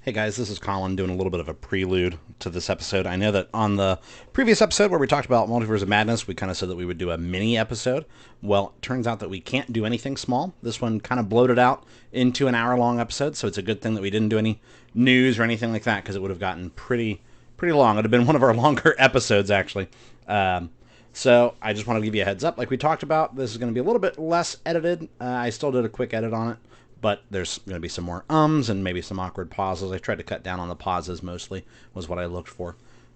Hey guys, this is Colin doing a little bit of a prelude to this episode. I know that on the previous episode where we talked about Multiverse of Madness, we kind of said that we would do a mini episode. Well, it turns out that we can't do anything small. This one kind of bloated out into an hour-long episode, so it's a good thing that we didn't do any news or anything like that, because it would have gotten pretty long. It would have been one of our longer episodes, actually. So I just want to give you a heads up. Like we talked about, this is going to be a little bit less edited. I still did a quick edit on it, but there's going to be some more ums and maybe some awkward pauses. I tried to cut down on the pauses mostly, was what I looked for,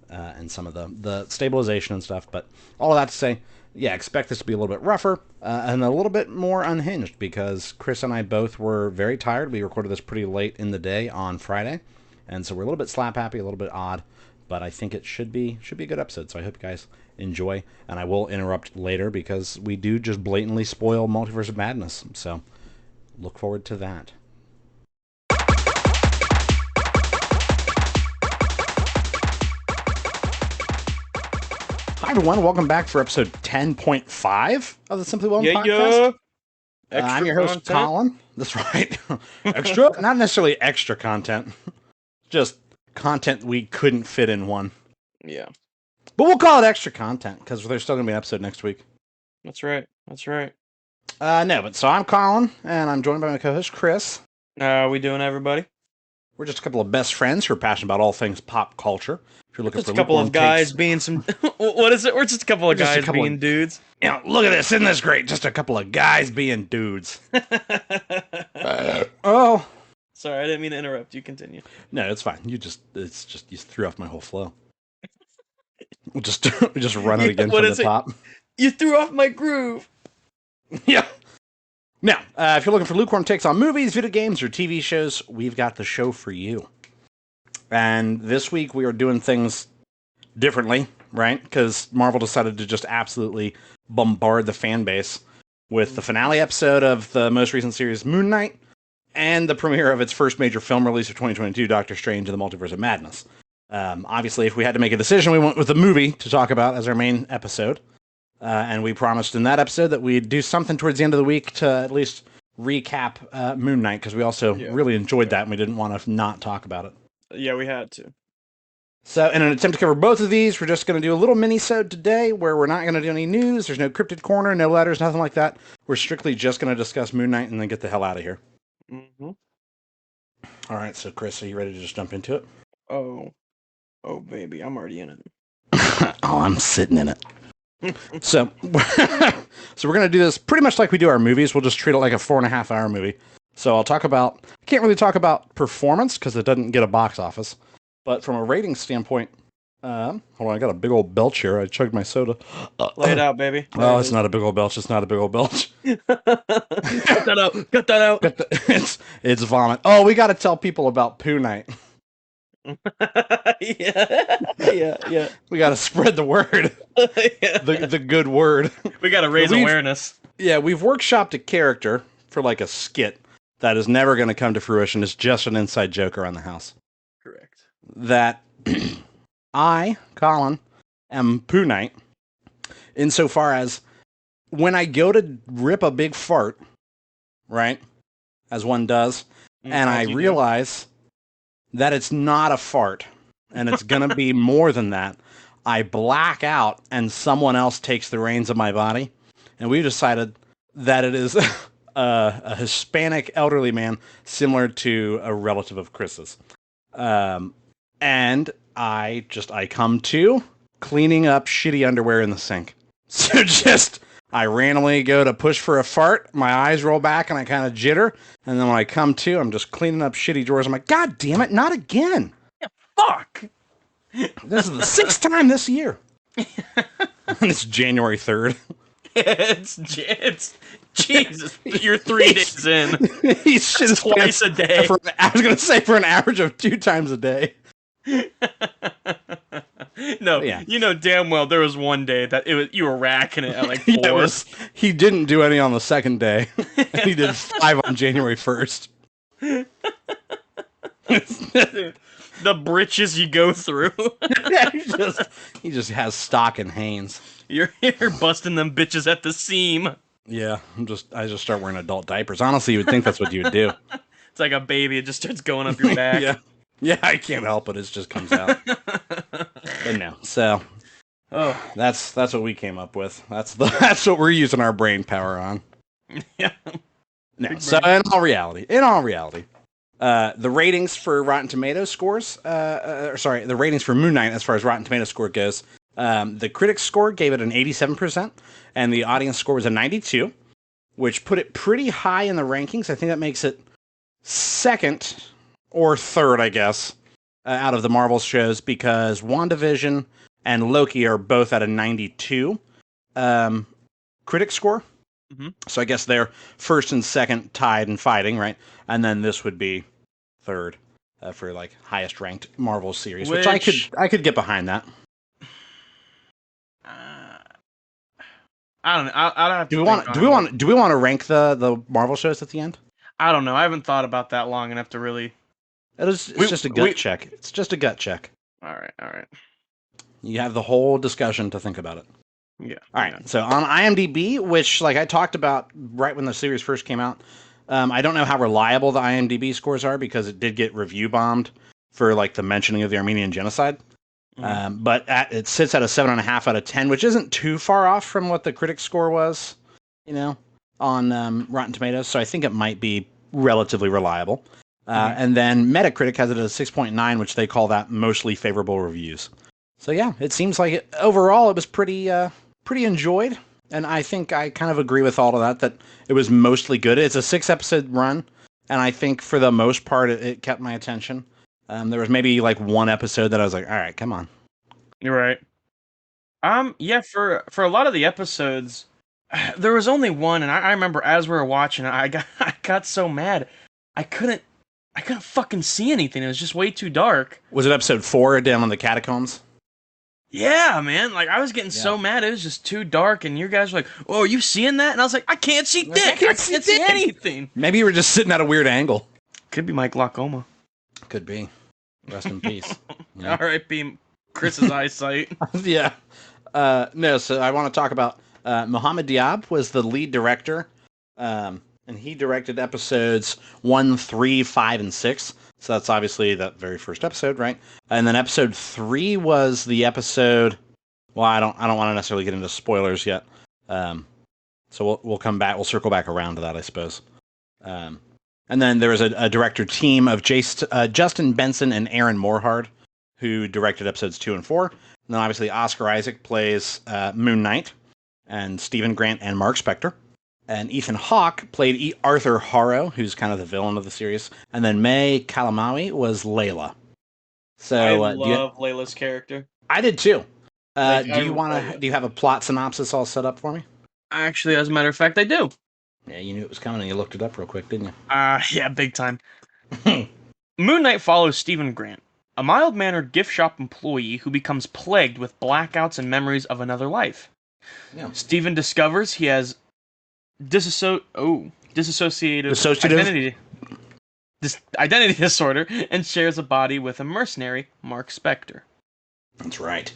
and some of the stabilization and stuff. But all of that to say, yeah, expect this to be a little bit rougher and a little bit more unhinged, because Chris and I both were very tired. We recorded this pretty late in the day on Friday, and so we're a little bit slap happy, a little bit odd, but I think it should be a good episode. So I hope you guys enjoy, and I will interrupt later because we do just blatantly spoil Multiverse of Madness. So look forward to that. Hi everyone, welcome back for episode 10.5 of the Simply Well podcast. I'm your host, content. Colin. That's right. Extra, not necessarily extra content, just content we couldn't fit in one. Yeah. But we'll call it extra content because there's still going to be an episode next week. That's right. So I'm Colin, and I'm joined by my co-host, Chris. How we doing, everybody? We're just a couple of best friends who are passionate about all things pop culture. If you're looking just for a couple of guys takes, being some... What is it? We're just a couple of guys being dudes. You know, look at this. Isn't this great? Just a couple of guys being dudes. Oh. Sorry, I didn't mean to interrupt. You continue. No, it's fine. You threw off my whole flow. We'll just run it again from the top. You threw off my groove. Yeah. Now, if you're looking for lukewarm takes on movies, video games, or TV shows, we've got the show for you. And this week we are doing things differently, right? Because Marvel decided to just absolutely bombard the fan base with the finale episode of the most recent series, Poo Knight, and the premiere of its first major film release of 2022, Doctor Strange and the Multiverse of Madness. Obviously, if we had to make a decision, we went with the movie to talk about as our main episode. And we promised in that episode that we'd do something towards the end of the week to at least recap Poo Knight, because we also really enjoyed that and we didn't want to not talk about it. Yeah, we had to. So in an attempt to cover both of these, we're just going to do a little mini-sode today where we're not going to do any news. There's no cryptid corner, no letters, nothing like that. We're strictly just going to discuss Poo Knight and then get the hell out of here. Mm-hmm. All right, so Chris, are you ready to just jump into it? Oh, baby, I'm already in it. Oh, I'm sitting in it. So we're going to do this pretty much like we do our movies. We'll just treat it like a 4.5 hour movie. So I can't really talk about performance because it doesn't get a box office. But from a rating standpoint, hold on, I got a big old belch here. I chugged my soda. Lay it out, baby. Oh, it's not a big old belch. It's not a big old belch. Cut that out. It's vomit. Oh, we got to tell people about Poo Knight. Yeah. We got to spread the word. the good word. We got to raise awareness. Yeah, we've workshopped a character for like a skit that is never going to come to fruition. It's just an inside joke around the house. Correct. That I, Colin, am Poo Knight insofar as when I go to rip a big fart, right, as one does, and I realize that it's not a fart, and it's going to be more than that, I black out, and someone else takes the reins of my body, and we've decided that it is a Hispanic elderly man similar to a relative of Chris's. And I come to cleaning up shitty underwear in the sink. So I randomly go to push for a fart, my eyes roll back, and I kind of jitter, and then when I come to, I'm just cleaning up shitty drawers. I'm like, God damn it, not again. Yeah, fuck. This is the 6th time this year. And it's January 3rd. It's Jesus. You're 3 days in. He's shit twice a day. I was going to say for an average of 2 times a day. No, yeah. You know damn well there was one day that you were racking it at like 4. He didn't do any on the second day. He did 5 on January 1st. The britches you go through. he just has stock in Hanes. You're busting them bitches at the seam. Yeah, I just start wearing adult diapers. Honestly, you would think that's what you would do. It's like a baby. It just starts going up your back. Yeah. Yeah, I can't help it. It just comes out. But no, so Oh, that's what we came up with. That's what we're using our brain power on. yeah. No, Big so brain. in all reality, the ratings for Rotten Tomatoes scores, the ratings for Moon Knight as far as Rotten Tomatoes score goes, the critics score gave it an 87%, and the audience score was a 92, which put it pretty high in the rankings. I think that makes it second or third, I guess, out of the Marvel shows because WandaVision and Loki are both at a 92 critic score. Mm-hmm. So I guess they're first and second tied and fighting, right? And then this would be third for like highest ranked Marvel series, which I could get behind that. I don't know. I'll have to Do we think want on do it we more. want do we want to rank the Marvel shows at the end? I don't know. I haven't thought about that long enough to really. It's just a gut check. It's just a gut check. All right. All right. You have the whole discussion to think about it. Yeah. All right. Yeah. So on IMDb, which like I talked about right when the series first came out, I don't know how reliable the IMDb scores are because it did get review bombed for like the mentioning of the Armenian genocide. Mm-hmm. But it sits at a 7.5 out of 10, which isn't too far off from what the critic score was, on Rotten Tomatoes. So I think it might be relatively reliable. And then Metacritic has it at a 6.9, which they call that mostly favorable reviews. So yeah, it seems like overall it was pretty enjoyed. And I think I kind of agree with all of that it was mostly good. It's a 6-episode run, and I think for the most part it kept my attention. There was maybe like one episode that I was like, all right, come on. You're right. Yeah, for a lot of the episodes, there was only one, and I remember as we were watching it, I got so mad, I couldn't fucking see anything. It was just way too dark. Was it episode 4 down on the catacombs? Yeah, man. Like I was getting so mad. It was just too dark, and you guys were like, "Oh, are you seeing that?" And I was like, "I can't see dick. I can't see anything." Maybe you were just sitting at a weird angle. Could be my glaucoma. Could be. Rest in peace. R.I.P. Chris's eyesight. Yeah. No, so I want to talk about Mohammed Diab was the lead director, and he directed episodes 1, 3, 5, and 6. So that's obviously that very first episode, right? And then episode 3 was the episode. Well, I don't want to necessarily get into spoilers yet. So we'll come back. We'll circle back around to that, I suppose. And then there was a director team of Justin Benson and Aaron Moorhard, who directed episodes 2 and 4. And then obviously Oscar Isaac plays Moon Knight, and Stephen Grant and Mark Spector. And Ethan Hawke played Arthur Harrow, who's kind of the villain of the series. And then May Kalamaui was Layla. So I love Layla's character. I did too. Do you have a plot synopsis all set up for me? Actually, as a matter of fact, I do. Yeah, you knew it was coming and you looked it up real quick, didn't you? Yeah, big time. Moon Knight follows Stephen Grant, a mild-mannered gift shop employee who becomes plagued with blackouts and memories of another life. Yeah. Stephen discovers he has dissociative identity disorder and shares a body with a mercenary, Mark Spector. That's right.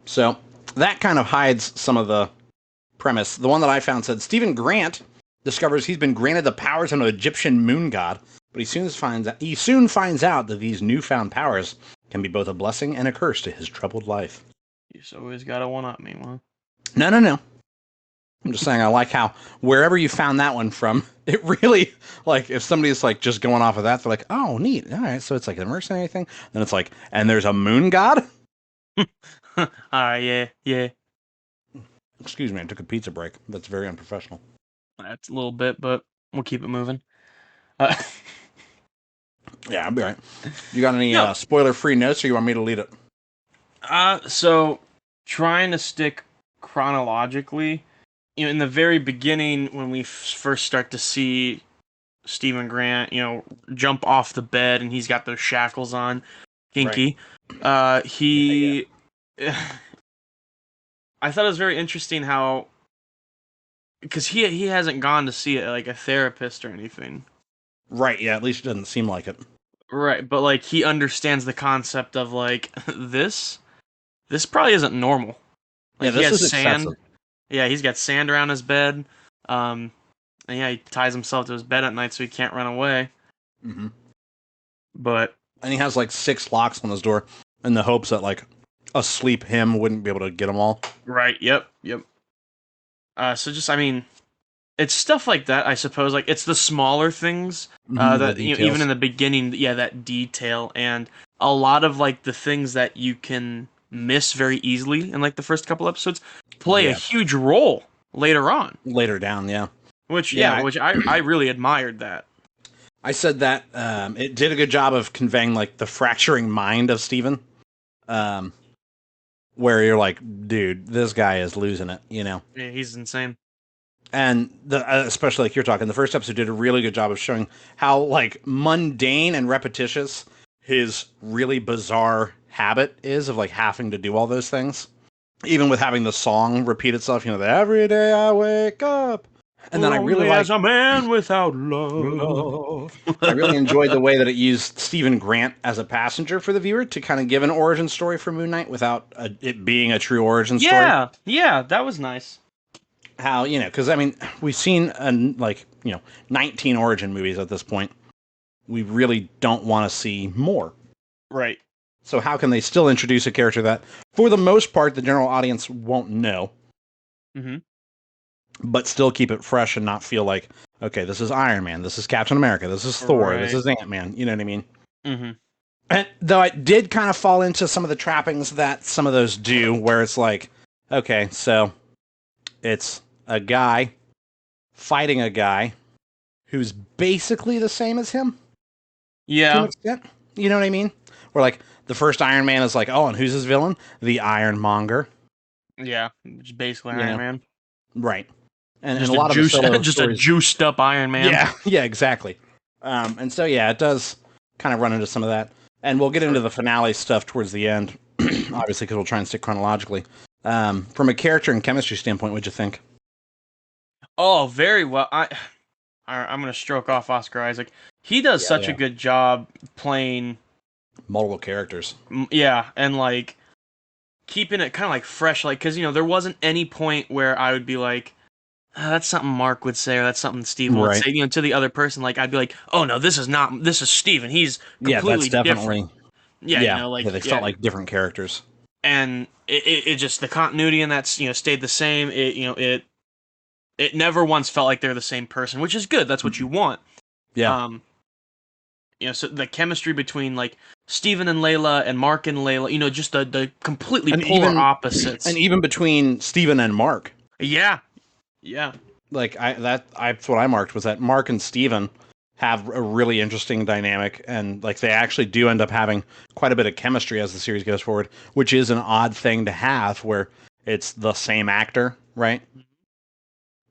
So that kind of hides some of the premise. The one that I found said Stephen Grant discovers he's been granted the powers of an Egyptian moon god, but he soon finds out that these newfound powers can be both a blessing and a curse to his troubled life. He's always got a one-up me, huh? No. I'm just saying I like how wherever you found that one from, it really, like, if somebody's like just going off of that, they're like, oh, neat. All right, so it's like a mercenary thing. Then it's like, and there's a moon god? Yeah. Excuse me, I took a pizza break. That's very unprofessional. That's a little bit, but we'll keep it moving. Yeah, I'll be right. You got any spoiler-free notes, or you want me to lead it? So trying to stick chronologically, in the very beginning when we first start to see Stephen Grant, jump off the bed and he's got those shackles on, kinky. Right. I thought it was very interesting how, because he hasn't gone to see like a therapist or anything. Right. Yeah. At least it doesn't seem like it. Right, but like he understands the concept of like this probably isn't normal. Like, yeah, this is sand. Excessive. Yeah, he's got sand around his bed. And yeah, he ties himself to his bed at night so he can't run away. Mm-hmm. But And he has like 6 locks on his door in the hopes that like a sleep him wouldn't be able to get them all. Right. Yep. Yep. So just, I mean, it's stuff like that, I suppose. Like, it's the smaller things The that, you know, even details. in the beginning, yeah, that detail and a lot of like the things that you can miss very easily in like the first couple episodes play a Yeah. huge role later on. Later down, yeah. Which, Yeah, yeah, which I really admired that. I said that it did a good job of conveying like the fracturing mind of Steven. Um, where you're like, dude, this guy is losing it, you know? Yeah, he's insane. And especially like you're talking, the first episode did a really good job of showing how like mundane and repetitious his really bizarre habit is of like having to do all those things. Even with having the song repeat itself, you know, the every day I wake up. And then I really Lonely like as a man without love. I really enjoyed the way that it used Stephen Grant as a passenger for the viewer to kind of give an origin story for Moon Knight without it being a true origin story. Yeah, that was nice. How, you know, because I mean, we've seen 19 origin movies at this point. We really don't want to see more. Right. So how can they still introduce a character that, for the most part, the general audience won't know, Mm-hmm. but still keep it fresh and not feel like, okay, this is Iron Man, this is Captain America, this is Thor, this Right. is Ant-Man. You know what I mean? Mm-hmm. And though it did kind of fall into some of the trappings that some of those do, where it's like, okay, so it's a guy fighting a guy who's basically the same as him to an Yeah. extent. You know what I mean? Where like the first Iron Man is like, oh, and who's his villain? The Ironmonger. Yeah. Just basically You Iron know? Man. Right. And Just a a lot of the juiced, solo just stories, a juiced up Iron Man. yeah, yeah, exactly. And so yeah, it does kind of run into some of that, and we'll get into the finale stuff towards the end, obviously, because we'll try and stick chronologically. From a character and chemistry standpoint, what'd you think? Oh, very well. I'm gonna stroke off Oscar Isaac. He does such a Yeah. good job playing. Multiple characters. Yeah, and like keeping it kind of like fresh, like because there wasn't any point where I would be like, "Ah, that's something Mark would say, or that's something Steven would Right. say. To the other person, like I'd be like, oh no, this is Steven. He's Yeah, that's completely definitely. different. Yeah, Yeah, like yeah, they felt like different characters. and it just the continuity in that stayed the same. It never once felt like they're the same person, which is good. That's what you want. Yeah. So the chemistry between like Steven and Layla and Mark and Layla, just the completely And polar opposites. And even between Steven and Mark. Yeah. Yeah. Like that's what I marked was that Mark and Steven have a really interesting dynamic, and like they actually do end up having quite a bit of chemistry as the series goes forward, which is an odd thing to have where it's the same actor, right?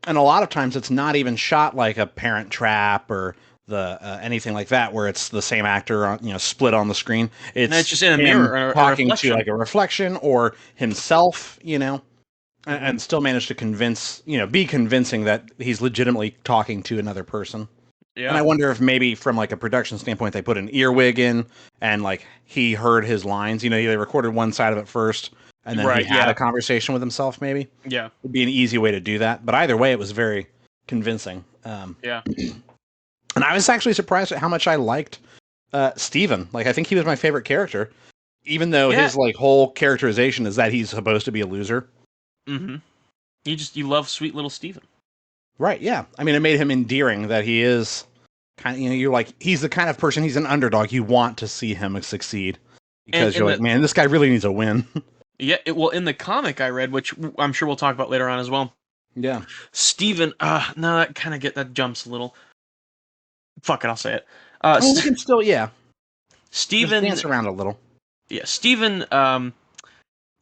And a lot of times it's not even shot like a Parent Trap or the anything like that, where it's the same actor on, split on the screen. It's just in a him mirror, or a talking to reflection. like a reflection or himself, and still manage to be convincing that he's legitimately talking to another person. Yeah. And I wonder if maybe from like a production standpoint, they put an earwig in and like he heard his lines. They recorded one side of it first, and then he had a conversation with himself. Maybe would be an easy way to do that. But either way, it was very convincing. Yeah. And I was actually surprised at how much I liked Steven. Like I think he was my favorite character, even though his like whole characterization is that he's supposed to be a loser. Mm-hmm. You love sweet little Steven. Right, yeah. I mean, it made him endearing that he is kind of, you're like, he's the kind of person, he's an underdog. You want to see him succeed because you're like, man, this guy really needs a win. Yeah, well, in the comic I read, which I'm sure we'll talk about later on as well. Yeah. Steven, no, that jumps a little. Fuck it, I'll say it. We can still, yeah. Steven Just dance around a little. Yeah, Steven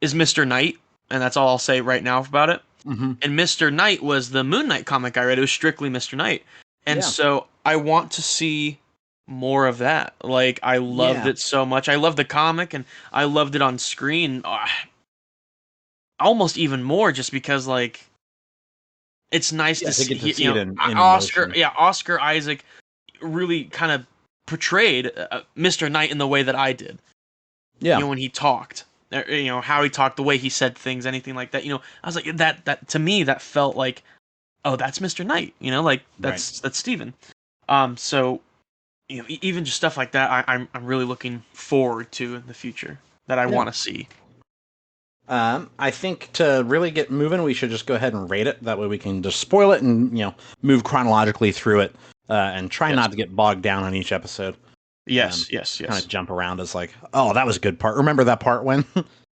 is Mr. Knight, and that's all I'll say right now about it. Mm-hmm. And Mr. Knight was the Moon Knight comic I read. It was strictly Mr. Knight. And so I want to see more of that. Like, I loved it so much. I loved the comic, and I loved it on screen almost even more just because, like, it's nice to see, Oscar Isaac really kind of portrayed Mr. Knight in the way that I did. Yeah. When he talked. How he talked, the way he said things, anything like that. I was like, that to me, that felt like, oh, that's Mr. Knight. That's Steven. So, even just stuff like that, I'm really looking forward to in the future that I Yeah. want to see. I think to really get moving, we should just go ahead and rate it. That way we can just spoil it and, move chronologically through it, and try Yes. not to get bogged down on each episode. Yes. Kind of jump around as like, oh, that was a good part. Remember that part when?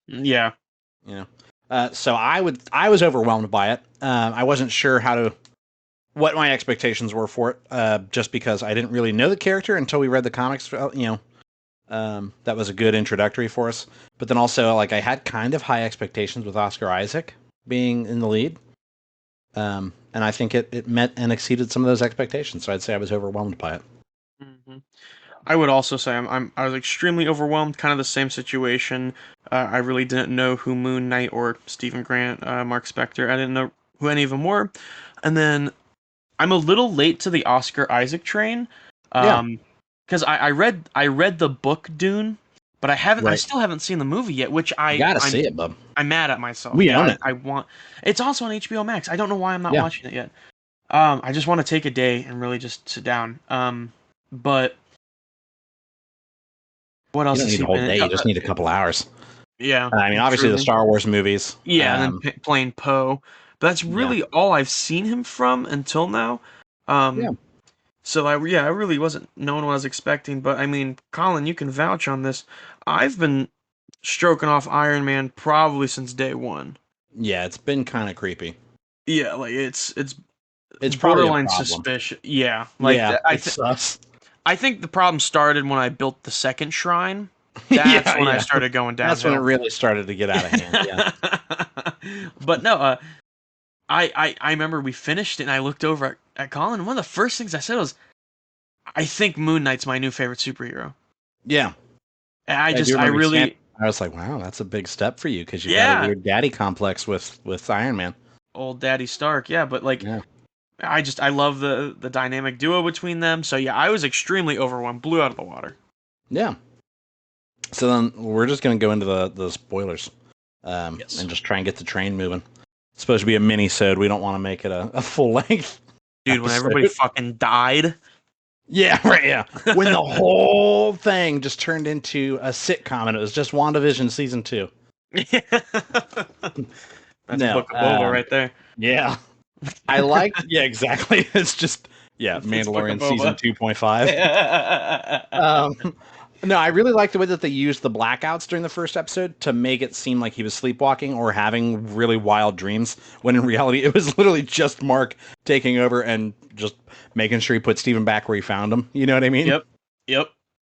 Yeah. So I was overwhelmed by it. I wasn't sure what my expectations were for it, just because I didn't really know the character until we read the comics. That was a good introductory for us. But then also, like, I had kind of high expectations with Oscar Isaac being in the lead. And I think it met and exceeded some of those expectations. So I'd say I was overwhelmed by it. Hmm. I would also say I was extremely overwhelmed. Kind of the same situation. I really didn't know who Moon Knight or Stephen Grant, Mark Spector. I didn't know who any of them were. And then I'm a little late to the Oscar Isaac train. Yeah. Because I read the book Dune, but I Right. still haven't seen the movie yet, which You gotta see it, bub. I'm mad at myself. We own it. I want. It's also on HBO Max. I don't know why I'm not Yeah. watching it yet. I just want to take a day and really just sit down. But what else You don't has need he a whole been in? day. You just need a couple hours. Yeah, I mean, obviously the truly. Star Wars movies. Yeah, and then playing Poe. But that's really all I've seen him from until now. Yeah. So I really wasn't knowing what I was expecting. But I mean, Colin, you can vouch on this. I've been stroking off Iron Man probably since day one. Yeah, it's been kind of creepy. Yeah, like it's It's probably a borderline problem. suspicious. Yeah, like Yeah, it sucks. I think the problem started when I built the second shrine. That's when I started going downhill. That's when it really started to get out of hand. Yeah. But no, I remember we finished it and I looked over at Colin and one of the first things I said was, I think Moon Knight's my new favorite superhero. Yeah. And I was like, wow, that's a big step for you because you got a weird daddy complex with Iron Man. Old Daddy Stark, yeah, but like, I love the dynamic duo between them. So yeah, I was extremely overwhelmed, blew out of the water. Yeah. So then we're just gonna go into the spoilers, and just try and get the train moving. It's supposed to be a mini-sode. We don't want to make it a full length. Dude, when everybody fucking died. Yeah, right. Yeah, when the whole thing just turned into a sitcom and it was just WandaVision season 2. That's Book of Boba right there. Yeah, I like. Yeah, exactly. It's just Mandalorian season 2.5. No, I really like the way that they used the blackouts during the first episode to make it seem like he was sleepwalking or having really wild dreams, when in reality it was literally just Mark taking over and just making sure he put Steven back where he found him. You know what I mean? Yep.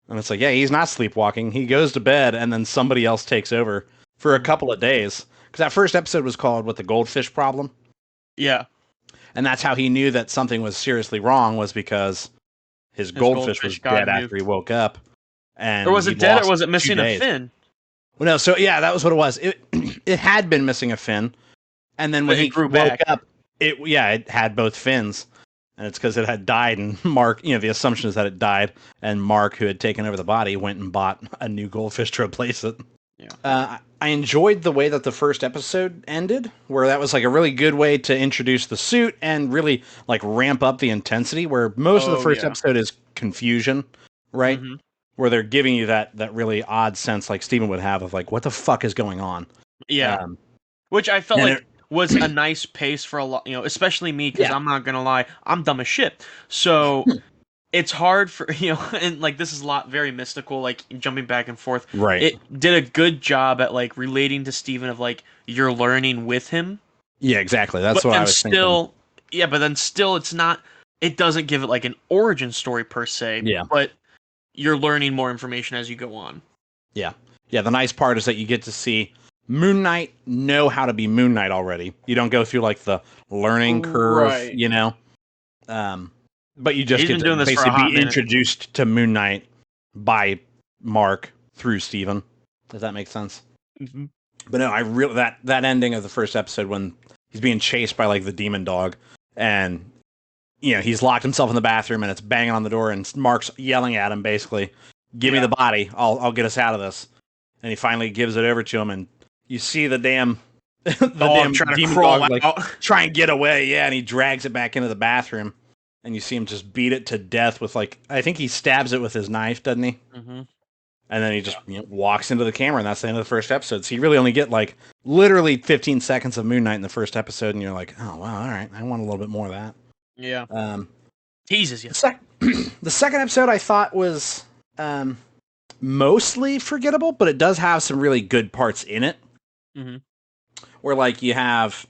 And it's like, yeah, he's not sleepwalking. He goes to bed and then somebody else takes over for a couple of days. Because that first episode was called "What the Goldfish Problem." Yeah. And that's how he knew that something was seriously wrong, was because his goldfish was dead after he woke up. And or was it dead, or was it missing a fin? Well, no, so yeah, that was what it was. It had been missing a fin, and then when he woke up, it had both fins, and it's because it had died. And Mark, the assumption is that it died, and Mark, who had taken over the body, went and bought a new goldfish to replace it. Yeah. I enjoyed the way that the first episode ended, where that was like a really good way to introduce the suit and really like ramp up the intensity. Where most of the first episode is confusion, right? Mm-hmm. Where they're giving you that really odd sense, like Steven would have, of like, what the fuck is going on? Yeah. Which I felt like was a nice pace for a lot, especially me, because I'm not gonna lie, I'm dumb as shit. So it's hard for, and like this is a lot very mystical, like jumping back and forth. Right. It did a good job at like relating to Steven of like you're learning with him. Yeah, exactly. That's what I was thinking. Yeah, but then still it's not, it doesn't give it like an origin story per se. Yeah. But you're learning more information as you go on. Yeah. Yeah, the nice part is that you get to see Moon Knight know how to be Moon Knight already. You don't go through like the learning curve, right. But you just get to basically be introduced to Moon Knight by Mark through Steven. Does that make sense? Mm-hmm. But no, I really that ending of the first episode when he's being chased by like the demon dog, and he's locked himself in the bathroom and it's banging on the door and Mark's yelling at him basically, "Give me the body, I'll get us out of this." And he finally gives it over to him, and you see the damn dog trying to crawl out, try and get away. Yeah, and he drags it back into the bathroom. and you see him just beat it to death with like I think he stabs it with his knife, doesn't he? Mm-hmm. And then he just walks into the camera, and that's the end of the first episode. So you really only get like literally 15 seconds of Moon Knight in the first episode, and you're like, oh wow, all right, I want a little bit more of that. Yeah. Teases you. The second episode I thought was mostly forgettable, but it does have some really good parts in it. Mm-hmm. Where like you have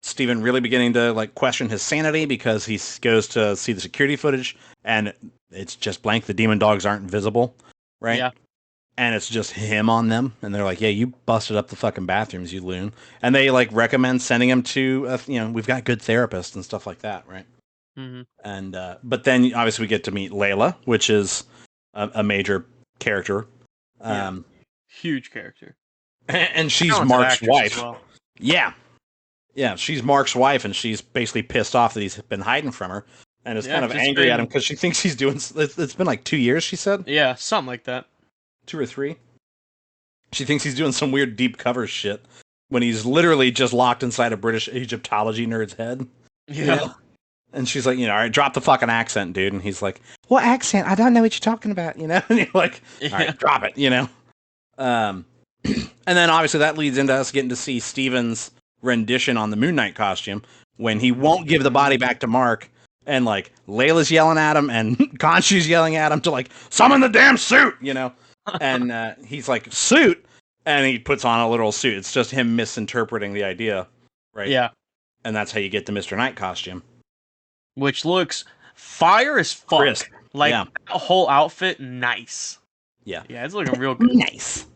Steven really beginning to like question his sanity because he goes to see the security footage and it's just blank. The demon dogs aren't visible, right? Yeah. And it's just him on them, and they're like, "Yeah, you busted up the fucking bathrooms, you loon." And they like recommend sending him to, we've got good therapists and stuff like that, right? Mm-hmm. And but then obviously we get to meet Layla, which is a major character, huge character, and she's Mark's wife. Well. Yeah, she's Mark's wife, and she's basically pissed off that he's been hiding from her, and is kind of angry at him because she thinks he's doing. It's been like 2 years, she said. Yeah, something like that. 2 or 3. She thinks he's doing some weird deep cover shit when he's literally just locked inside a British Egyptology nerd's head. Yeah. You know? And she's like, all right, drop the fucking accent, dude. And he's like, what accent? I don't know what you're talking about, And you're like, all right, drop it, And then obviously that leads into us getting to see Steven's rendition on the Moon Knight costume when he won't give the body back to Mark. And like Layla's yelling at him and Khonshu's yelling at him to like, summon the damn suit, And he's like, suit? And he puts on a literal suit. It's just him misinterpreting the idea, right? Yeah. And that's how you get the Mr. Knight costume. Which looks fire as fuck. Crisp. Like, a whole outfit, nice. Yeah. Yeah, it's looking real good. Nice.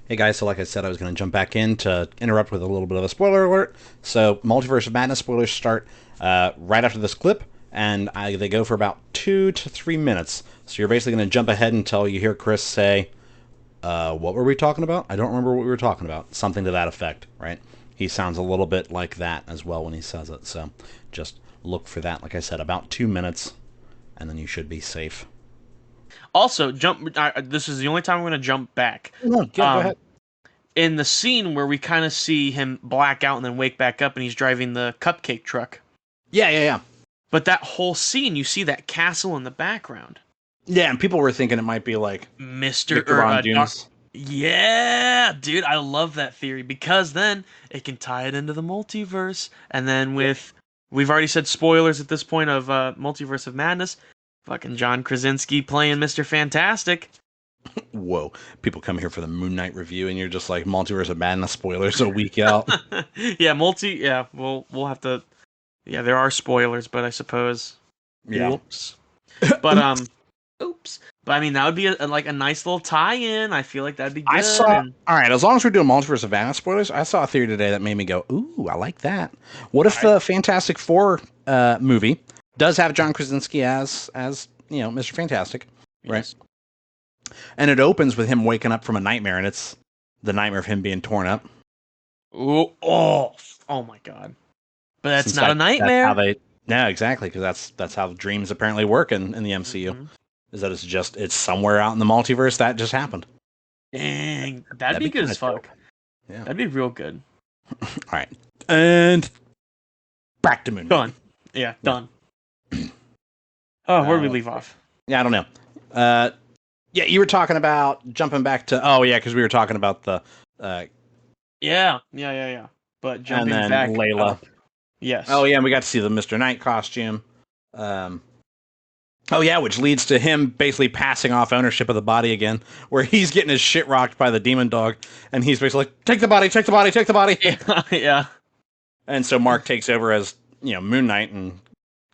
Hey guys, so like I said, I was going to jump back in to interrupt with a little bit of a spoiler alert. So, Multiverse of Madness spoilers start right after this clip, and they go for about 2 to 3 minutes. So you're basically going to jump ahead until you hear Chris say, what were we talking about? I don't remember what we were talking about. Something to that effect, right? He sounds a little bit like that as well when he says it. So just look for that. Like I said, about 2 minutes, and then you should be safe. Also, this is the only time I'm going to jump back. No, go ahead. In the scene where we kind of see him black out and then wake back up and he's driving the cupcake truck. Yeah. But that whole scene, you see that castle in the background. Yeah, and people were thinking it might be like Mr. Von Dooms. Yeah, dude, I love that theory because then it can tie it into the multiverse. And then we've already said spoilers at this point of Multiverse of Madness. Fucking John Krasinski playing Mr. Fantastic. Whoa, people come here for the Moon Knight review, and you're just like Multiverse of Madness spoilers a week out. We'll have to. Yeah, there are spoilers, but I suppose. Yeah. Oops. But oops. But I mean, that would be a nice little tie-in. I feel like that'd be good. All right, as long as we're doing Multiverse of Madness spoilers, I saw a theory today that made me go, ooh, I like that. What if the Fantastic Four movie does have John Krasinski as Mr. Fantastic, right? Yes. And it opens with him waking up from a nightmare, and it's the nightmare of him being torn up. Ooh, oh my god! But that's not a nightmare. No, exactly, because that's how dreams apparently work in the MCU. Mm-hmm. Is that it's somewhere out in the multiverse that just happened. Dang, that'd be good as fuck. Yeah, that'd be real good. All right, and back to Moon. Done. Yeah, done. Oh, where did we leave off? Yeah, I don't know. Yeah, you were talking about jumping back to... Oh, yeah, because we were talking about the... Yeah. But jumping back Layla. Up. Yes. Oh, yeah, and we got to see the Mr. Knight costume. Which leads to him basically passing off ownership of the body again, where he's getting his shit rocked by the demon dog, and he's basically like, take the body, take the body, take the body! Yeah. And so Mark takes over as, Moon Knight and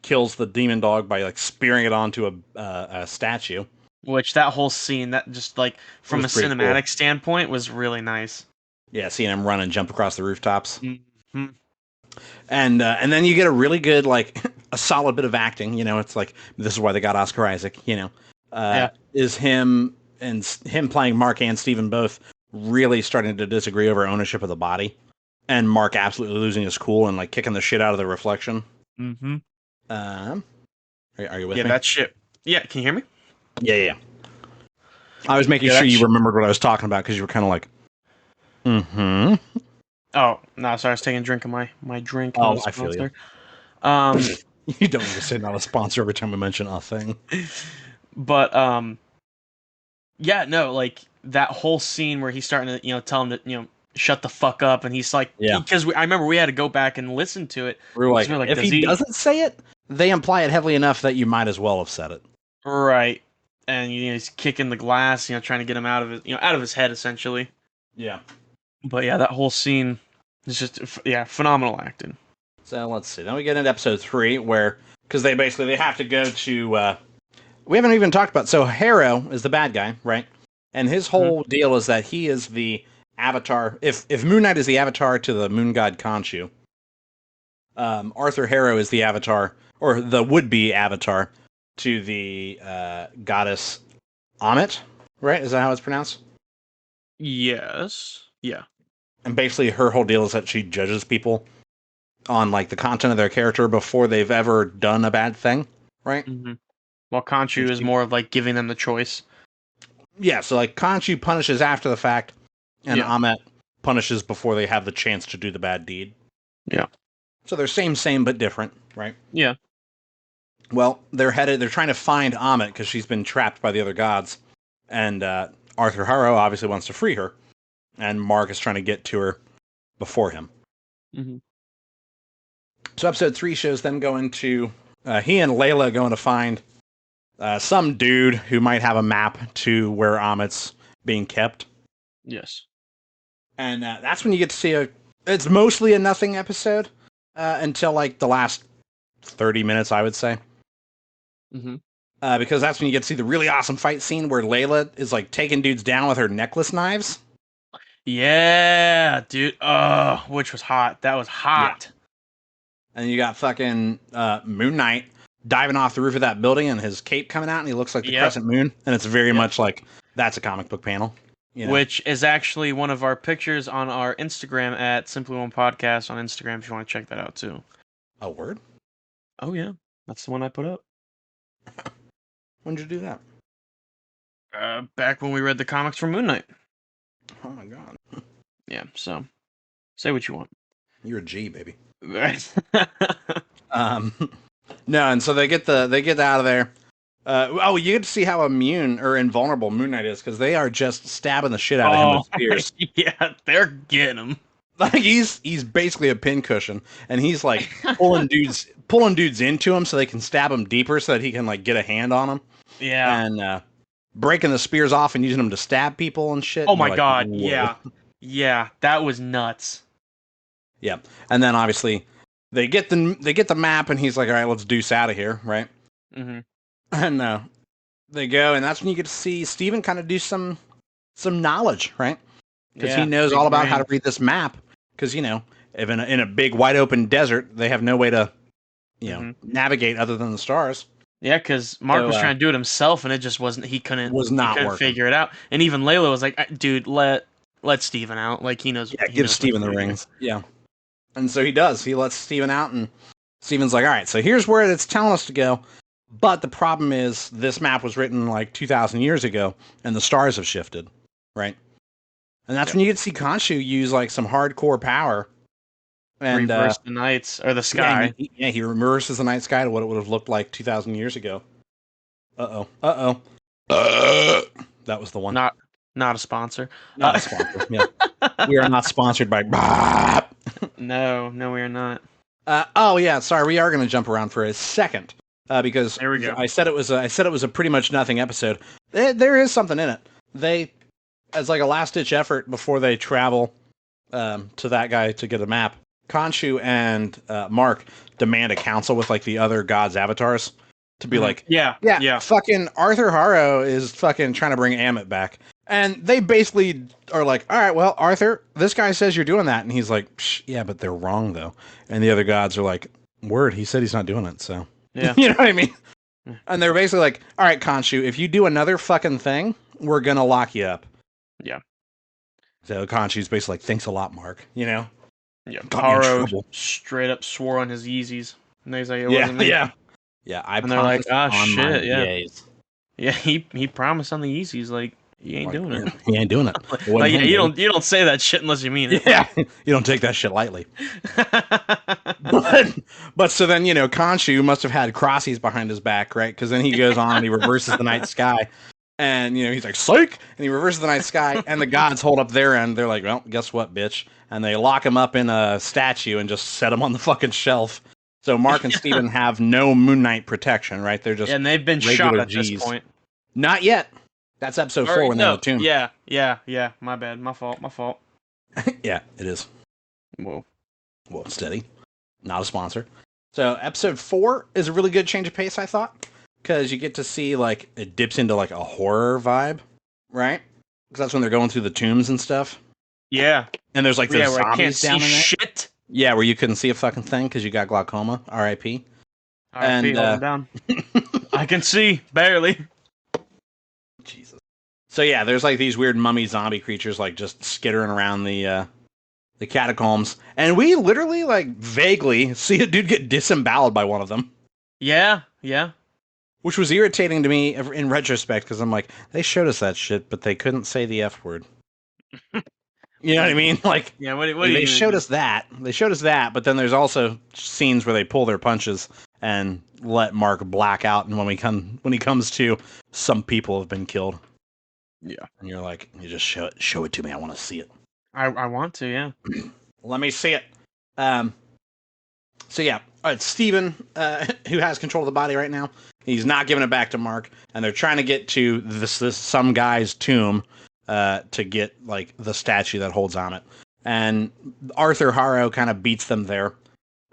kills the demon dog by, like, spearing it onto a statue. Which, that whole scene, that just, like, from a cinematic standpoint, was really nice. Yeah, seeing him run and jump across the rooftops. Mm-hmm. And then you get a really good, like, a solid bit of acting. It's like, this is why they got Oscar Isaac, is him playing Mark and Steven both really starting to disagree over ownership of the body. And Mark absolutely losing his cool and, like, kicking the shit out of the reflection. Mm-hmm. Are you with me? Yeah, that shit. Yeah, can you hear me? Yeah. I was making sure you remembered what I was talking about because you were kind of like, mm-hmm. Oh, no, sorry, I was taking a drink of my drink. Oh, I feel you. You don't need to say not a sponsor every time we mention a thing. But yeah, no, like that whole scene where he's starting to tell him to shut the fuck up, and he's like, Yeah. because I remember we had to go back and listen to it. We're like, We're like, if does he doesn't say it, they imply it heavily enough that you might as well have said it. Right, and he's kicking the glass, trying to get him out of his head essentially. Yeah. But yeah, that whole scene is just phenomenal acting. So let's see. Then we get into episode 3, where because they have to go to. We haven't even talked about. So Harrow is the bad guy, right? And his whole deal is that he is the avatar. If Moon Knight is the avatar to the moon god Khonshu, Arthur Harrow is the avatar, or the would-be avatar to the goddess Amit, right? Is that how it's pronounced? Yes. Yeah. And basically, her whole deal is that she judges people on like the content of their character before they've ever done a bad thing, right? Mm-hmm. While Khonshu is more of like giving them the choice. Yeah, so like Khonshu punishes after the fact, and Amit punishes before they have the chance to do the bad deed. Yeah. So they're same, but different, right? Yeah. Well, they're trying to find Amit because she's been trapped by the other gods, and Arthur Harrow obviously wants to free her, and Mark is trying to get to her before him. Mm-hmm. So episode 3 shows them going to, he and Layla going to find some dude who might have a map to where Amit's being kept. Yes. And that's when you get to see it's mostly a nothing episode until like the last 30 minutes, I would say. Mm-hmm. Because that's when you get to see the really awesome fight scene where Layla is like taking dudes down with her necklace knives. Yeah, dude. Which was hot. That was hot. Yeah. And you got fucking Moon Knight diving off the roof of that building and his cape coming out, and he looks like the crescent moon. And it's very much like that's a comic book panel. Which is actually one of our pictures on our Instagram at Simply One Podcast on Instagram if you want to check that out too. A word? Oh yeah. That's the one I put up. When did you do that? Back when we read the comics from Moon Knight. Oh my god. Yeah, so say what you want. You're a G, baby. No, and so they get out of there. You get to see how immune or invulnerable Moon Knight is because they are just stabbing the shit out of him with spears. Yeah, they're getting him. Like he's basically a pincushion, and he's like pulling dudes into him so they can stab him deeper so that he can like get a hand on them. Yeah, and breaking the spears off and using them to stab people and shit. Oh my like, god, whoa. yeah, that was nuts. Yeah, and then obviously they get the map, and he's like, all right, let's deuce out of here, right? Mm-hmm. And they go, and that's when you get to see Steven kind of do some knowledge, right? Because he knows all about how to read this map. Because if in a big wide open desert, they have no way to navigate other than the stars. Yeah, because Mark was trying to do it himself, and it just wasn't. He couldn't figure it out. And even Layla was like, "Dude, let Steven out. Like he knows." Yeah, give Steven the rings. Yeah, and so he does. He lets Steven out, and Steven's like, "All right, so here's where it's telling us to go." But the problem is, this map was written like 2,000 years ago, and the stars have shifted, right? And that's when you get to see Khonshu use like some hardcore power. And reverse the nights or the sky. He reverses the night sky to what it would have looked like 2,000 years ago. That was the one. Not a sponsor. Not a sponsor. Yeah, we are not sponsored by. No, we are not. Sorry, we are going to jump around for a second because there we go. I said it was a pretty much nothing episode. There is something in it. They, as like a last ditch effort before they travel to that guy to get a map. Khonshu and Mark demand a council with like the other gods' avatars to be like, fucking Arthur Harrow is fucking trying to bring Amit back. And they basically are like, all right, well, Arthur, this guy says you're doing that. And he's like, yeah, but they're wrong though. And the other gods are like, word, he said he's not doing it. So, yeah. You know what I mean? And they're basically like, all right, Khonshu, if you do another fucking thing, we're going to lock you up. Yeah. So Khonshu's basically like, thanks a lot, Mark, Yeah. Harrow straight up swore on his Yeezys. And he's like, it wasn't me. Yeah. And they're like, shit, yeah. Yeah, he promised on the Yeezys, like, he ain't doing it. He ain't doing it. Like, you don't say that shit unless you mean it. Yeah, you don't take that shit lightly. but so then, Khonshu must have had crossies behind his back, right? Because then he goes on and he reverses the night sky. And, he's like, psych! And he reverses the night sky, and the gods hold up their end. They're like, well, guess what, bitch? And they lock him up in a statue and just set him on the fucking shelf. So Mark and Steven have no Moon Knight protection, right? They're just and they've been shot at this point. Not yet. That's episode 4 when they're in the tomb. Yeah. My bad. My fault. Yeah, it is. Whoa, steady. Not a sponsor. So episode 4 is a really good change of pace, I thought. Because you get to see, it dips into, a horror vibe, right? Because that's when they're going through the tombs and stuff. Yeah. And there's, those where I can't zombies down see in there. shit. Yeah, where you couldn't see a fucking thing because you got glaucoma. R.I.P. R.I.P. Hold down. I can see. Barely. Jesus. So, yeah, there's, these weird mummy zombie creatures, just skittering around the catacombs. And we literally, vaguely see a dude get disemboweled by one of them. Yeah. Which was irritating to me in retrospect, because I'm like, they showed us that shit, but they couldn't say the F word. You know what I mean? Yeah, what they showed us that. They showed us that, but then there's also scenes where they pull their punches and let Mark black out, and when he comes to, some people have been killed. Yeah. And you're like, you just show it to me. I want to see it. I want to, yeah. Let me see it. So yeah, it's Steven, who has control of the body right now. He's not giving it back to Mark, and they're trying to get to this some guy's tomb to get the statue that holds on it. And Arthur Harrow kind of beats them there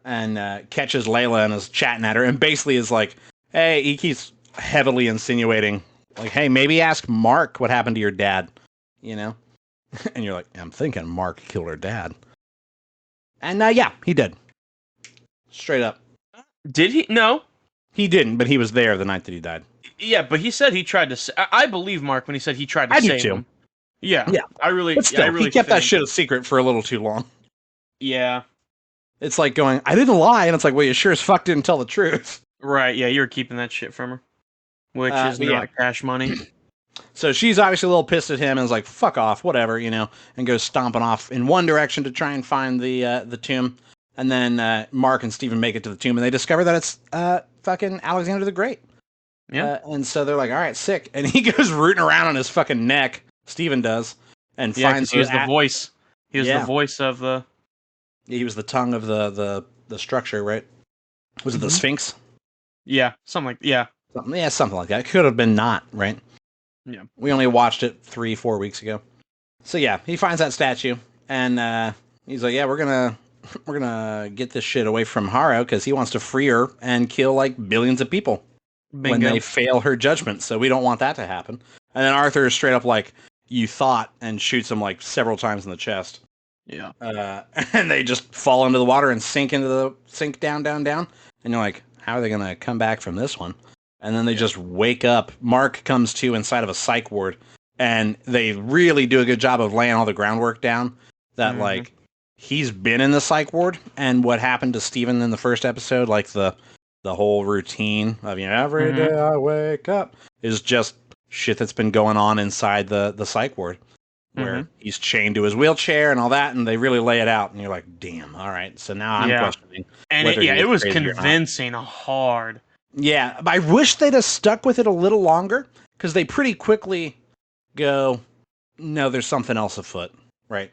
and catches Layla and is chatting at her, and basically is like, hey, he keeps heavily insinuating, hey, maybe ask Mark what happened to your dad, And you're like, I'm thinking Mark killed her dad. And yeah, he did. Straight up. Did he? No. He didn't, but he was there the night that he died. Yeah, but he said he tried to. I believe Mark when he said he tried to save him. Yeah. I really. But still, I really he kept that shit a secret for a little too long. Yeah. It's like going, I didn't lie, and it's like, well, you sure as fuck didn't tell the truth. Right. Yeah, you were keeping that shit from her, which is not cash money. So she's obviously a little pissed at him and is like, fuck off, whatever, and goes stomping off in one direction to try and find the tomb. And then Mark and Steven make it to the tomb, and they discover that it's fucking Alexander the Great. Yeah. And so they're like, all right, sick. And he goes rooting around on his fucking neck, Steven does, and finds he was the voice. He was the voice of the... He was the tongue of the structure, right? Was it the Sphinx? Yeah, something something like that. It could have been not, right? Yeah. We only watched it 3-4 weeks ago. So yeah, he finds that statue, and he's like, yeah, we're gonna get this shit away from Harrow because he wants to free her and kill billions of people when they fail her judgment. So we don't want that to happen. And then Arthur is straight up like, you thought, and shoots him several times in the chest. Yeah. And they just fall into the water and sink down. And you're like, how are they gonna come back from this one? And then they just wake up. Mark comes to inside of a psych ward, and they really do a good job of laying all the groundwork down that he's been in the psych ward, and what happened to Steven in the first episode, the whole routine of every day I wake up, is just shit that's been going on inside the psych ward, where he's chained to his wheelchair and all that, and they really lay it out, and you're like, damn, all right. So now I'm questioning. And it was convincing hard. Yeah, I wish they'd have stuck with it a little longer, because they pretty quickly go, no, there's something else afoot, right?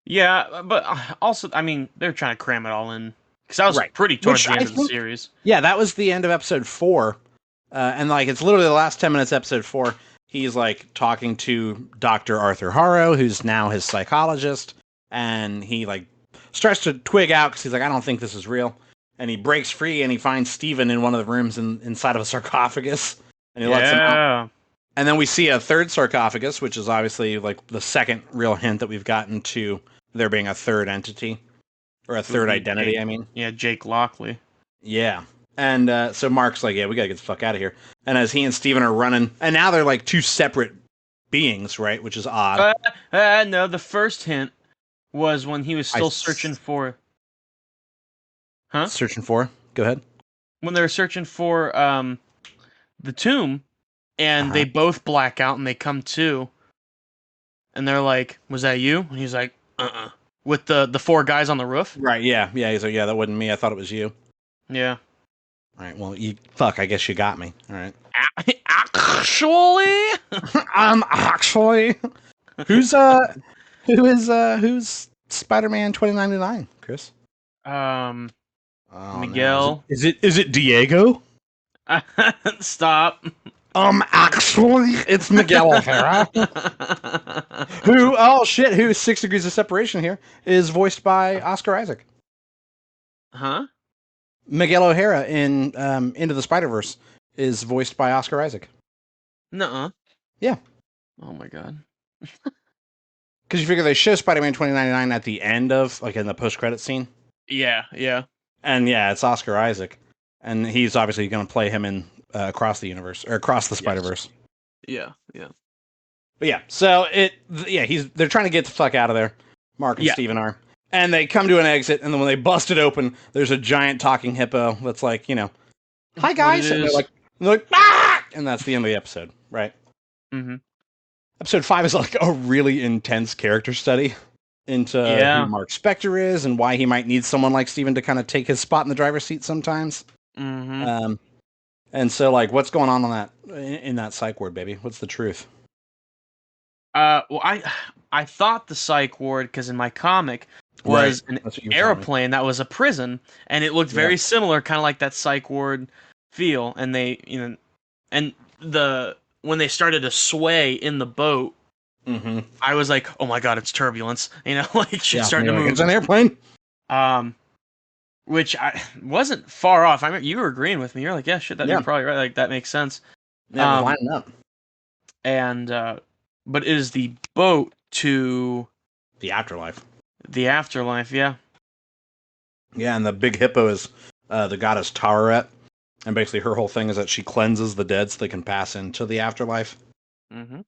Yeah, but also, I mean, they're trying to cram it all in, because that was pretty towards the end of the series. Yeah, that was the end of episode 4, and it's literally the last 10 minutes of episode 4. He's talking to Dr. Arthur Harrow, who's now his psychologist, and he starts to twig out because he's like, I don't think this is real. And he breaks free, and he finds Steven in one of the rooms inside of a sarcophagus, and he lets him out. And then we see a third sarcophagus, which is obviously the second real hint that we've gotten to there being a third entity, or a third identity, I mean. Yeah, Jake Lockley. Yeah. And so Mark's like, yeah, we gotta get the fuck out of here. And as he and Steven are running, and now they're two separate beings, right? Which is odd. No, the first hint was when he was still searching for... Huh? Searching for? Go ahead. When they were searching for the tomb, and they both black out, and they come to, and they're like, was that you? And he's like, uh-uh. with the four guys on the roof. Right, yeah. He's like, yeah, that wasn't me. I thought it was you. Yeah. All right, well, I guess you got me. All right. Actually, Actually, who's who's Spider-Man 2099, Chris? um, Oh, Miguel. no. Is it Diego? Stop. Actually, it's Miguel O'Hara. Who's 6 Degrees of Separation here, is voiced by Oscar Isaac. Huh? Miguel O'Hara in Into the Spider-Verse is voiced by Oscar Isaac. Nuh-uh. Yeah. Oh my god. Because you figure they show Spider-Man 2099 at the end of, like, in the post-credit scene. Yeah, yeah. And yeah, it's Oscar Isaac. And he's obviously going to play him in Across the Universe, or Across the Spider-Verse. Yeah, yeah. But yeah, so they're trying to get the fuck out of there. Mark and Steven are. And they come to an exit, and then when they bust it open, there's a giant talking hippo that's like, hi guys! And they're like, ah! And that's the end of the episode, right? Mm-hmm. Episode 5 is like a really intense character study into who Mark Spector is and why he might need someone like Steven to kind of take his spot in the driver's seat sometimes. Mm-hmm. And so, like, what's going on that in that psych ward, baby? What's the truth? Well, I thought the psych ward, because in my comic was an airplane that was a prison, and it looked very similar, kind of like that psych ward feel. And they, and when they started to sway in the boat, I was like, oh my god, it's turbulence. Like shit's starting to move. It's an airplane. Which I wasn't far off. I remember you were agreeing with me. You're like, yeah, shit, you're probably right. Like that makes sense. Yeah, lining up. And but it is the boat to the afterlife. The afterlife, yeah. Yeah, and the big hippo is the goddess Tararet, and basically her whole thing is that she cleanses the dead so they can pass into the afterlife. Mm-hmm.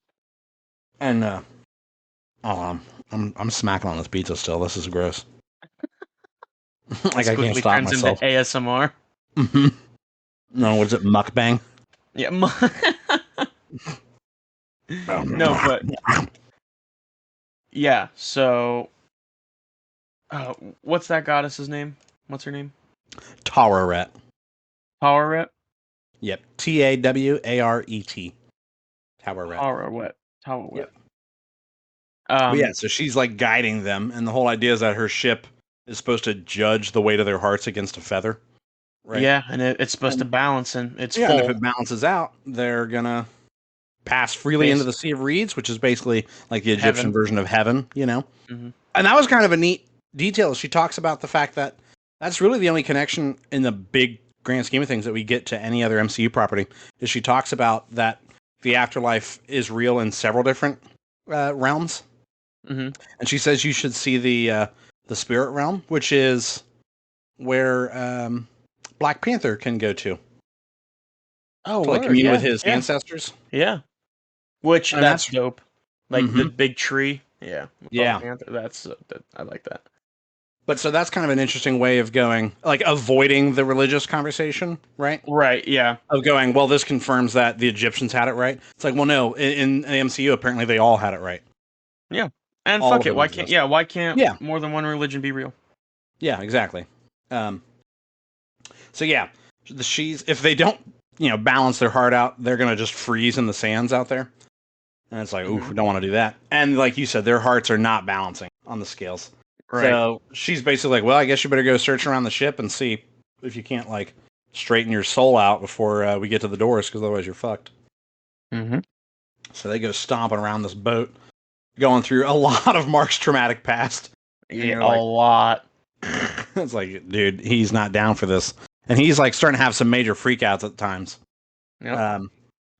And I'm smacking on this pizza still. This is gross. Like I can't stop myself. Into ASMR. Mm-hmm. No, what is it? Mukbang. Yeah. No, but yeah. So, what's that goddess's name? What's her name? Tararet. Tararet. Yep. Tawaret. Tararet. Tararet. Yep. But yeah, so she's like guiding them, and the whole idea is that her ship is supposed to judge the weight of their hearts against a feather. Right? Yeah, and it's supposed to balance, and it's full. And if it balances out, they're gonna pass freely into the Sea of Reeds, which is basically like the Egyptian version of heaven, Mm-hmm. And that was kind of a neat detail. She talks about the fact that that's really the only connection in the big grand scheme of things that we get to any other MCU property. Is she talks about that the afterlife is real in several different realms. Mm-hmm. And she says you should see the spirit realm, which is where Black Panther can go to. Oh, to commune with his ancestors. Yeah, which that's dope. Like the big tree. Yeah, that's I like that. But so that's kind of an interesting way of going, like avoiding the religious conversation, right? Right. Yeah. Of going, well, this confirms that the Egyptians had it right. It's like, well, no, in the MCU, apparently they all had it right. Yeah. And fuck it, why can't more than one religion be real? Yeah, exactly. So yeah, if they don't, balance their heart out, they're gonna just freeze in the sands out there. And it's like, oof, we don't want to do that. And like you said, their hearts are not balancing on the scales. Right. So she's basically like, well, I guess you better go search around the ship and see if you can't like straighten your soul out before we get to the doors, because otherwise you're fucked. Mm-hmm. So they go stomping around this boat, going through a lot of Mark's traumatic past. Yeah, a lot. It's like, dude, he's not down for this. And he's like starting to have some major freakouts at times. Yep.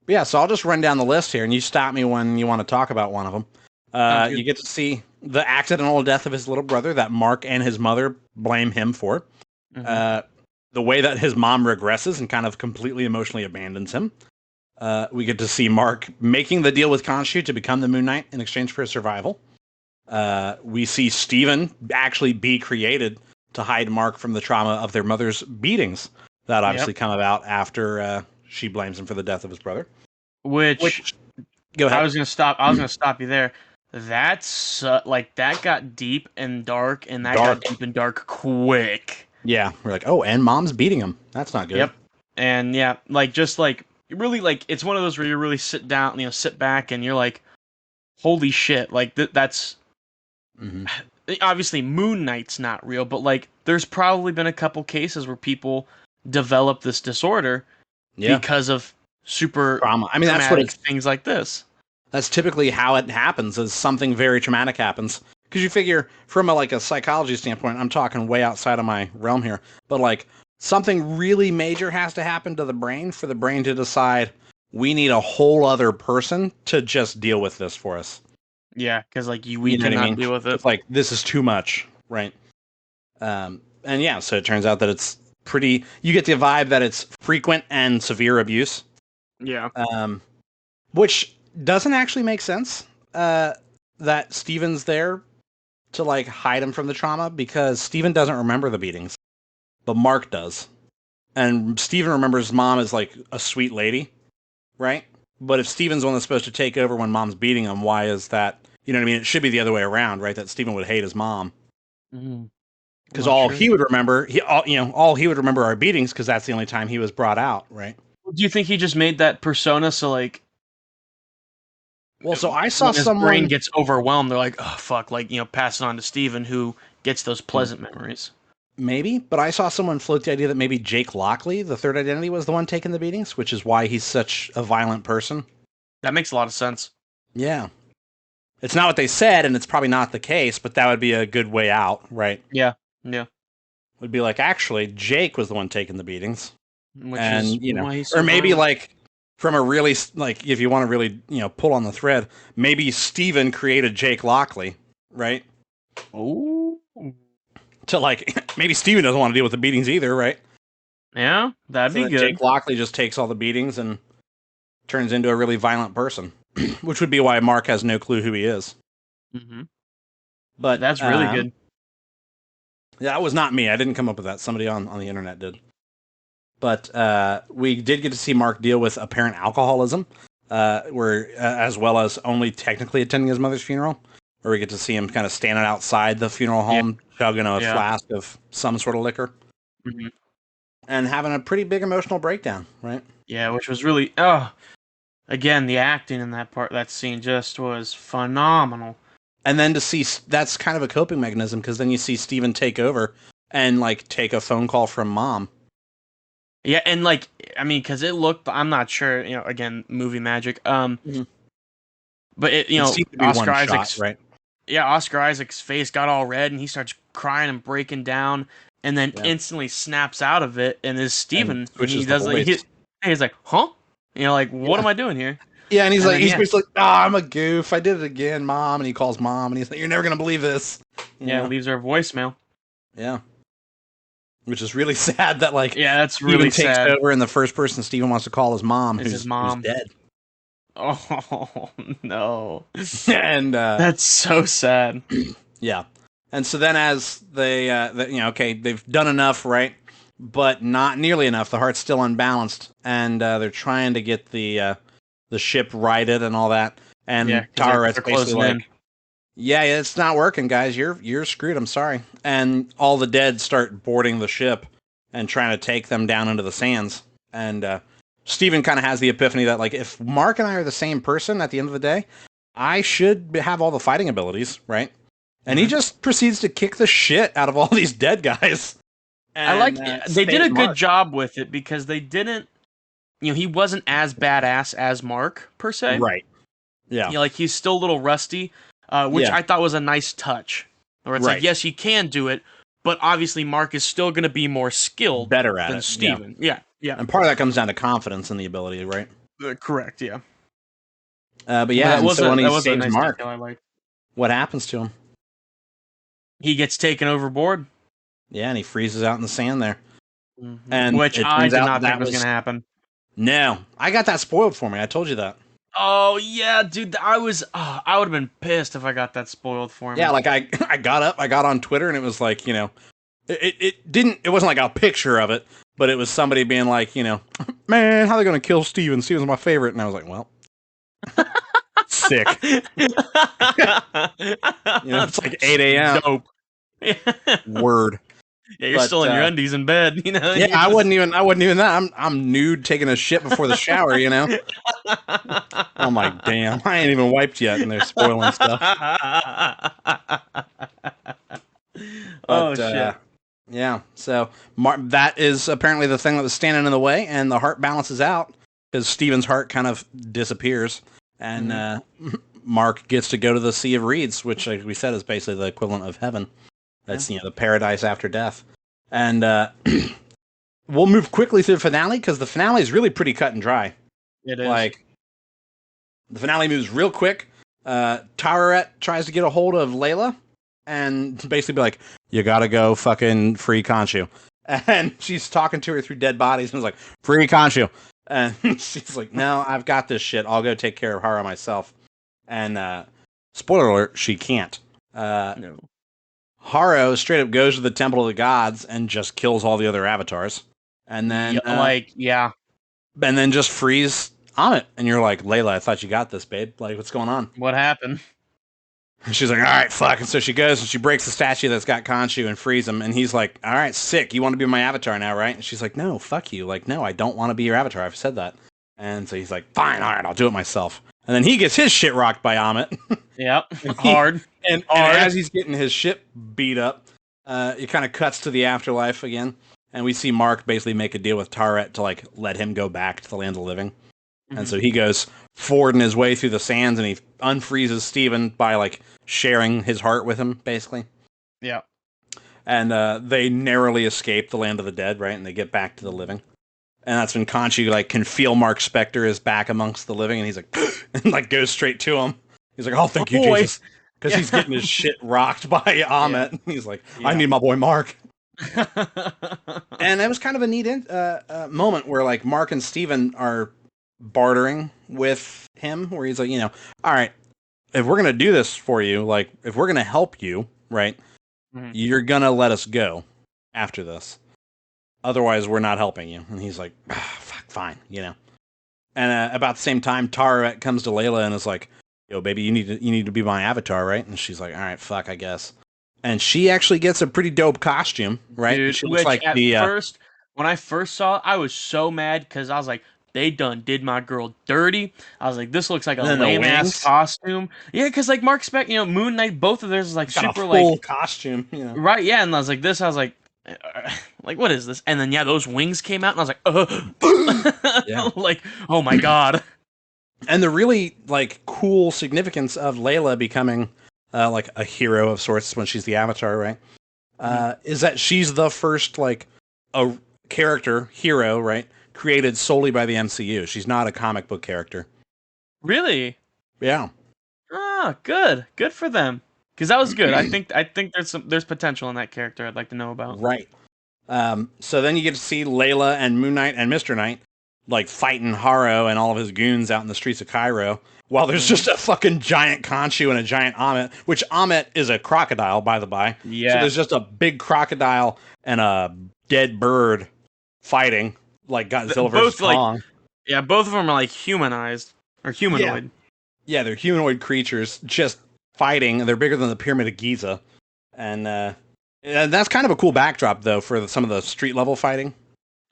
Yeah, so I'll just run down the list here, and you stop me when you want to talk about one of them. You get to see the accidental death of his little brother that Mark and his mother blame him for. Mm-hmm. The way that his mom regresses and kind of completely emotionally abandons him. We get to see Mark making the deal with Khonshu to become the Moon Knight in exchange for his survival. We see Steven actually be created to hide Mark from the trauma of their mother's beatings that obviously come about after she blames him for the death of his brother. Which go ahead. I was gonna stop you there. that's like that got deep and dark, and that Dark. got deep and dark quick. Yeah, we're like, oh, and mom's beating him. That's not good. Yep. And yeah, like just like really like it's one of those where you really sit down, sit back, and you're like, holy shit! Like that's Mm-hmm. obviously Moon Knight's not real, but like there's probably been a couple cases where people develop this disorder Yeah, because of super trauma. I mean, that's what traumatic it's. things like this. That's typically how it happens. Is something very traumatic happens. Because you figure, from a psychology standpoint, I'm talking way outside of my realm here, but like something really major has to happen to the brain for the brain to decide we need a whole other person to just deal with this for us. Yeah, because like we know what I cannot mean? deal with it. It's like this is too much, right? And yeah, so it turns out that it's pretty. You get the vibe that it's frequent and severe abuse, Yeah. which doesn't actually make sense. That Steven's there to like hide him from the trauma because Steven doesn't remember the beatings, but Mark does, and Steven remembers mom as like a sweet lady, right? But if Steven's the one that's supposed to take over when mom's beating him, why is that? You know what I mean? It should be the other way around, right? That Steven would hate his mom. Because all he would remember, all he would remember are beatings because that's the only time he was brought out, right? Do you think he just made that persona so like? Well, so I saw when his someone brain gets overwhelmed, they're like, oh fuck, like pass it on to Steven who gets those pleasant memories. maybe, but I saw someone float the idea that maybe Jake Lockley, the third identity, was the one taking the beatings, which is why he's such a violent person. That makes a lot of sense. Yeah, it's not what they said, and it's probably not the case, but that would be a good way out, right? Yeah. Would be like, actually, Jake was the one taking the beatings. Which And, is why he's so or maybe violent. like from a really, like, if you want to really, pull on the thread, maybe Steven created Jake Lockley, right? Oh. To like, maybe Steven doesn't want to deal with the beatings either, right? Yeah, that'd be good. Jake Lockley just takes all the beatings and turns into a really violent person, which would be why Mark has no clue who he is. Mm-hmm. But That's really good. Yeah, that was not me. I didn't come up with that. Somebody on the internet did. But we did get to see Mark deal with apparent alcoholism, as well as only technically attending his mother's funeral, where we get to see him kind of standing outside the funeral home, chugging a flask of some sort of liquor, and having a pretty big emotional breakdown, right? Yeah, which was really again, the acting in that scene just was phenomenal. And then to see that's kind of a coping mechanism because then you see Steven take over and like take a phone call from mom. Yeah, and like because it looked, I'm not sure, again, movie magic. But it, It seemed to be Oscar one Isaac's shot, right? Yeah, Oscar Isaac's face got all red and he starts crying and breaking down, and then instantly snaps out of it and is Steven. And he does he's like, huh? Like, what am I doing here? Yeah, and he's he's basically like, I'm a goof. I did it again, mom. And he calls mom, and he's like, you're never gonna believe this. Leaves her a voicemail. Yeah, which is really sad that like that's really Steven sad. takes over, and the first person Steven wants to call is mom, who's dead. Oh no! And that's so sad. Yeah, and so then as they, they've done enough, right? But not nearly enough. The heart's still unbalanced, and they're trying to get the ship righted and all that. And Tara's basically like, yeah, it's not working, guys. You're screwed. I'm sorry. And all the dead start boarding the ship and trying to take them down into the sands. And Steven kind of has the epiphany that like, if Mark and I are the same person at the end of the day, I should have all the fighting abilities, right? And he just proceeds to kick the shit out of all these dead guys. And, I like they did a good job with it because they didn't, he wasn't as badass as Mark per se, right? Yeah, like he's still a little rusty, which I thought was a nice touch. Where it's like, yes, he can do it, but obviously Mark is still going to be more skilled, better at than it. Steven. Yeah. And part of that comes down to confidence in the ability, right? Correct. Yeah. But yeah, and so when he saves nice Mark, I what happens to him? He gets taken overboard. Yeah, and he freezes out in the sand there. Mm-hmm. And which I did not think was going to happen. No, I got that spoiled for me. I told you that. Oh yeah, dude, I would have been pissed if I got that spoiled for me. Yeah, like I got up, I got on Twitter, and it was like, it wasn't like a picture of it, but it was somebody being like, man, how are they going to kill Steven? Steven's my favorite. And I was like, well, sick. It's like 8 a.m. Dope. Word. Yeah, you're But still in your undies in bed, yeah, I wasn't even that. I'm nude taking a shit before the shower, I'm like, damn, I ain't even wiped yet, and they're spoiling stuff. Oh But shit. yeah, so that is apparently the thing that was standing in the way, and the heart balances out because Steven's heart kind of disappears, and Mark gets to go to the Sea of Reeds, which, like we said, is basically the equivalent of heaven. That's the paradise after death, and we'll move quickly through the finale because the finale is really pretty cut and dry. It is. Like, the finale moves real quick. Tararet tries to get a hold of Layla and basically be like, you gotta go fucking free Khonshu. And she's talking to her through dead bodies and is like, free Khonshu. And she's like, no, I've got this shit. I'll go take care of Hara myself. And spoiler alert, she can't. No. Haro straight up goes to the Temple of the Gods and just kills all the other avatars. And then and then just frees Amit. And you're like, Layla, I thought you got this, babe. Like, what's going on? What happened? And she's like, all right, fuck. And so she goes and she breaks the statue that's got Khonshu and frees him. And he's like, all right, sick. You want to be my avatar now, right? And she's like, no, fuck you. Like, no, I don't want to be your avatar. I've said that. And so he's like, fine, all right, I'll do it myself. And then he gets his shit rocked by Amit. Yep. Hard. And as he's getting his shit beat up, it kind of cuts to the afterlife again. And we see Mark basically make a deal with Taret to, like, let him go back to the land of the living. Mm-hmm. And so he goes fording his way through the sands and he unfreezes Steven by, like, sharing his heart with him, basically. Yeah. And they narrowly escape the land of the dead, right? And they get back to the living. And that's when Khonshu, like, can feel Mark Spector is back amongst the living, and he's like, and, like, goes straight to him. He's like, oh, thank you, Jesus. Because he's getting his shit rocked by Amit. Yeah. He's like, I need my boy Mark. And it was kind of a neat moment where, like, Mark and Steven are bartering with him, where he's like, all right, if we're going to do this for you, like, if we're going to help you, right, you're going to let us go after this. Otherwise, we're not helping you. And he's like, fuck, fine, And about the same time, Tararet comes to Layla and is like, yo, baby, you need to be my avatar, right? And she's like, all right, fuck, I guess. And she actually gets a pretty dope costume, right? Dude, she looks like first, when I first saw it, I was so mad because I was like, they done did my girl dirty. I was like, this looks like a lame-ass costume. Yeah, because, like, Mark Spec, Moon Knight, both of theirs is, like, super, a full costume, Right, yeah, and I was like, like, what is this? And then, those wings came out, and I was like, yeah. Like, oh my god. And the really, like, cool significance of Layla becoming, like, a hero of sorts when she's the avatar, right? Is that she's the first, like, a character, hero, right, created solely by the MCU. She's not a comic book character. Really? Yeah. Ah, good. Good for them. Because that was good. I think there's potential in that character I'd like to know about. Right. So then you get to see Layla and Moon Knight and Mr. Knight, like, fighting Haro and all of his goons out in the streets of Cairo, while there's just a fucking giant Khonshu and a giant Amit, which Amit is a crocodile, by the by. Yeah. So there's just a big crocodile and a dead bird fighting, like Godzilla versus Kong. Like, both of them are, like, humanized, or humanoid. Yeah, they're humanoid creatures just fighting. They're bigger than the Pyramid of Giza. And that's kind of a cool backdrop, though, for some of the street-level fighting.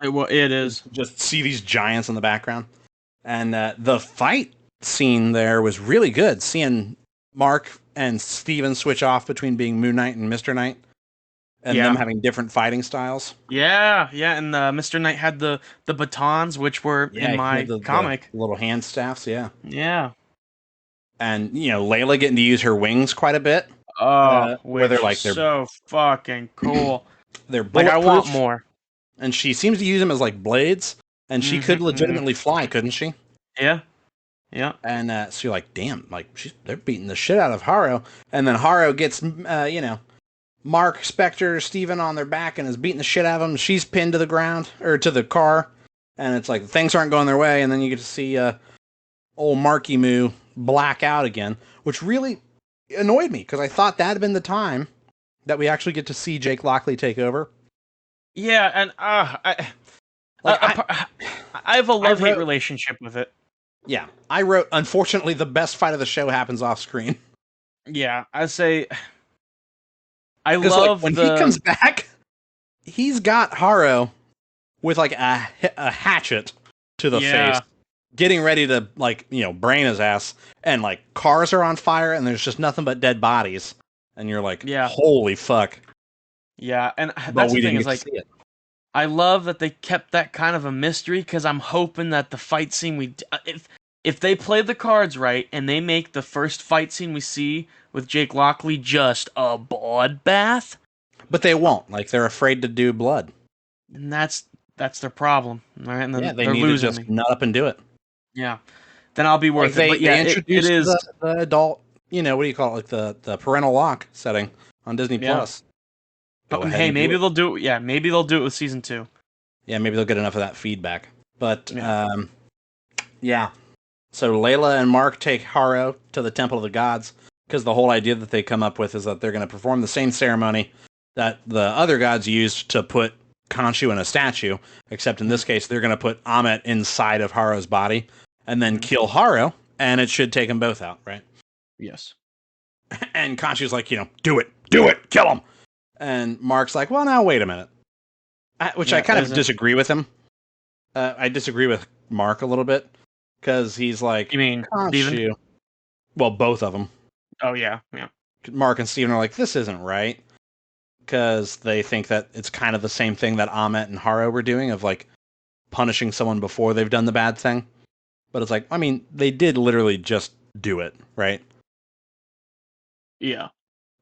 It is. Just see these giants in the background. And the fight scene there was really good. Seeing Mark and Steven switch off between being Moon Knight and Mr. Knight. And them having different fighting styles. Yeah, and Mr. Knight had the batons, which were in my comic. The little hand staffs, yeah. Yeah. And, Layla getting to use her wings quite a bit. Where they're so fucking cool. They're bulletproof. Like, I want more. And she seems to use them as, like, blades. And she could legitimately fly, couldn't she? Yeah. Yeah. And so you're like, damn, like, they're beating the shit out of Haro. And then Haro gets, Mark, Spector, Steven on their back and is beating the shit out of them. She's pinned to the ground, or to the car. And it's like, things aren't going their way. And then you get to see old Marky Moo black out again, which really annoyed me, because I thought that had been the time that we actually get to see Jake Lockley take over. Yeah, and I have a love-hate relationship with it. Yeah, I wrote, unfortunately, the best fight of the show happens off screen. Yeah, I say I Because like love when he comes the back, he's got Haro with like a hatchet to the face, yeah getting ready to like brain his ass, and like cars are on fire, and there's just nothing but dead bodies, and you're like, yeah holy fuck! yeah, and But that's we the thing didn't is get to like see it. I love that they kept that kind of a mystery because I'm hoping that the fight scene if they play the cards right and they make the first fight scene we see with Jake Lockley just a bloodbath, But they won't. Like they're afraid to do blood. and that's their problem, all right? And Yeah, then they they're need to losing just me. nut up and do it. Yeah, then I'll be Like worth it. they But yeah, they it introduced is. the adult, what do you call it, like the parental lock setting on Disney Yeah, Plus. Go but ahead hey, and do maybe it. they'll do it. Yeah, maybe they'll do it with season two. Yeah, maybe they'll get enough of that feedback. But Yeah. yeah. So Layla and Mark take Haro to the Temple of the Gods because the whole idea that they come up with is that they're going to perform the same ceremony that the other gods used to put Khonshu in a statue, except in this case they're going to put Amet inside of Haro's body and then kill Haro, and it should take them both out, right? Yes. And Khonshu's like, do it, kill him. And Mark's like, well, now wait a minute, which I Yeah. kind of disagree with him. I disagree with Mark a little bit because he's like, You mean Steven? Khonshu. Well, both of them. Oh yeah. Yeah. Mark and Steven are like, this isn't right. Because they think that it's kind of the same thing that Amet and Haro were doing of like punishing someone before they've done the bad thing. But it's like, I mean, they did literally just do it, right? Yeah.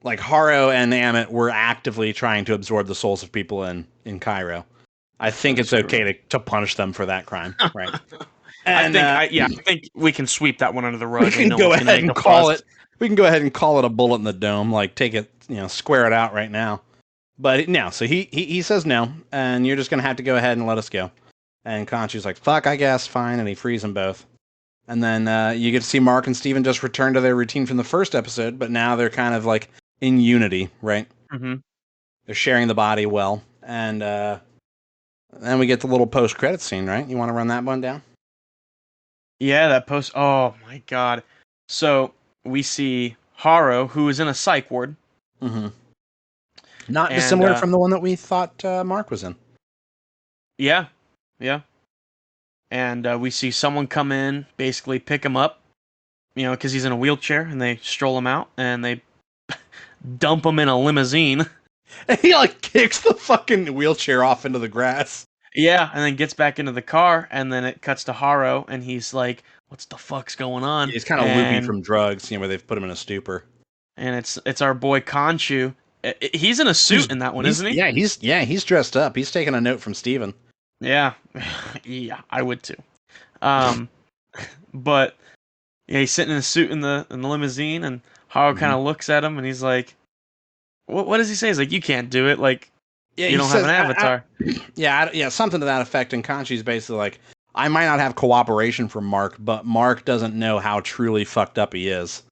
Like Haro and Amet were actively trying to absorb the souls of people in Cairo. I think it's okay to punish them for that crime, right? And I think we can sweep that one under the rug. we can go ahead and call it. We can go ahead and call it a bullet in the dome. Like take it, square it out right now. But no, so he says no, and you're just gonna have to go ahead and let us go. And Khonshu's like, fuck, I guess, fine, and he frees them both. And then you get to see Mark and Steven just return to their routine from the first episode, but now they're kind of like in unity, right? Mm-hmm. They're sharing the body well, and then we get the little post-credit scene, right? You want to run that one down? Yeah, that post. Oh my god. So we see Haro, who is in a psych ward. Mm-hmm. Not And, dissimilar from the one that we thought Mark was in. Yeah, yeah. And we see someone come in, basically pick him up, because he's in a wheelchair, and they stroll him out, and they dump him in a limousine. And he like kicks the fucking wheelchair off into the grass. Yeah, and then gets back into the car, and then it cuts to Haro, and he's like, "What's the fuck's going on?" He's kind of loopy from drugs, where they've put him in a stupor. And it's our boy Khonshu. He's in a suit in that one, isn't he? He's dressed up. He's taking a note from Steven. Yeah, yeah, I would too. But yeah, he's sitting in a suit in the limousine, and Haro kind of looks at him, and he's like, "What does he say?" He's like, "You can't do it. Like, you don't have an avatar." Yeah, something to that effect. And Conchi's basically like, I might not have cooperation from Mark, but Mark doesn't know how truly fucked up he is.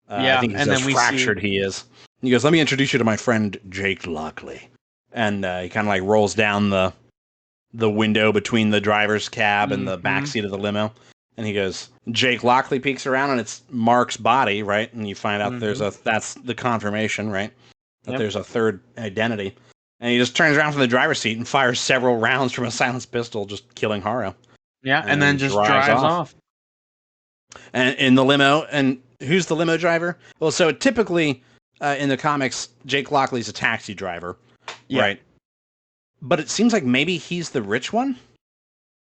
I think he's how fractured he is. And he goes, "Let me introduce you to my friend Jake Lockley." And he kind of like rolls down the window between the driver's cab and the back seat of the limo. And he goes, Jake Lockley peeks around, and it's Mark's body, right? And you find out that's the confirmation, right? That there's a third identity. And he just turns around from the driver's seat and fires several rounds from a silenced pistol, just killing Haro. Yeah, and then just drives off. And in the limo, and who's the limo driver? Well, so typically in the comics, Jake Lockley's a taxi driver, right? But it seems like maybe he's the rich one.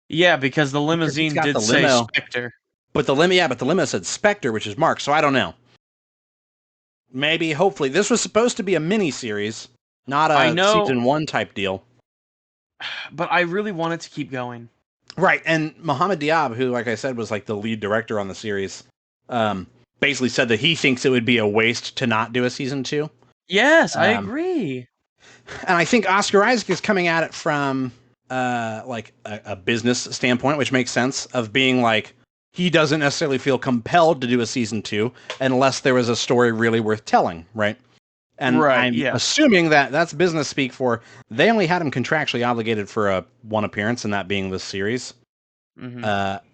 Yeah, because the limousine did say Spectre. But the limo said Spectre, which is Mark. So I don't know. Maybe, hopefully, this was supposed to be a mini series, not a season 1 type deal. But I really wanted to keep going. Right, and Mohamed Diab, who, like I said, was like the lead director on the series, basically said that he thinks it would be a waste to not do a season 2. Yes, I agree. And I think Oscar Isaac is coming at it from like a business standpoint, which makes sense, of being like, he doesn't necessarily feel compelled to do a season 2 unless there was a story really worth telling, right? And I'm assuming that that's business speak for they only had him contractually obligated for one appearance, and that being this series.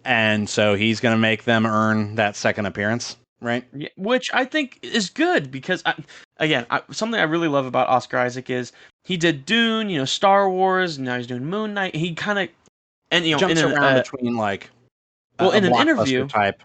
And so he's going to make them earn that second appearance. right? Yeah, which I think is good because, something I really love about Oscar Isaac is he did Dune, Star Wars, and now he's doing Moon Knight. He kind of, and Jumps around between like well, a in an blockbuster interview, type.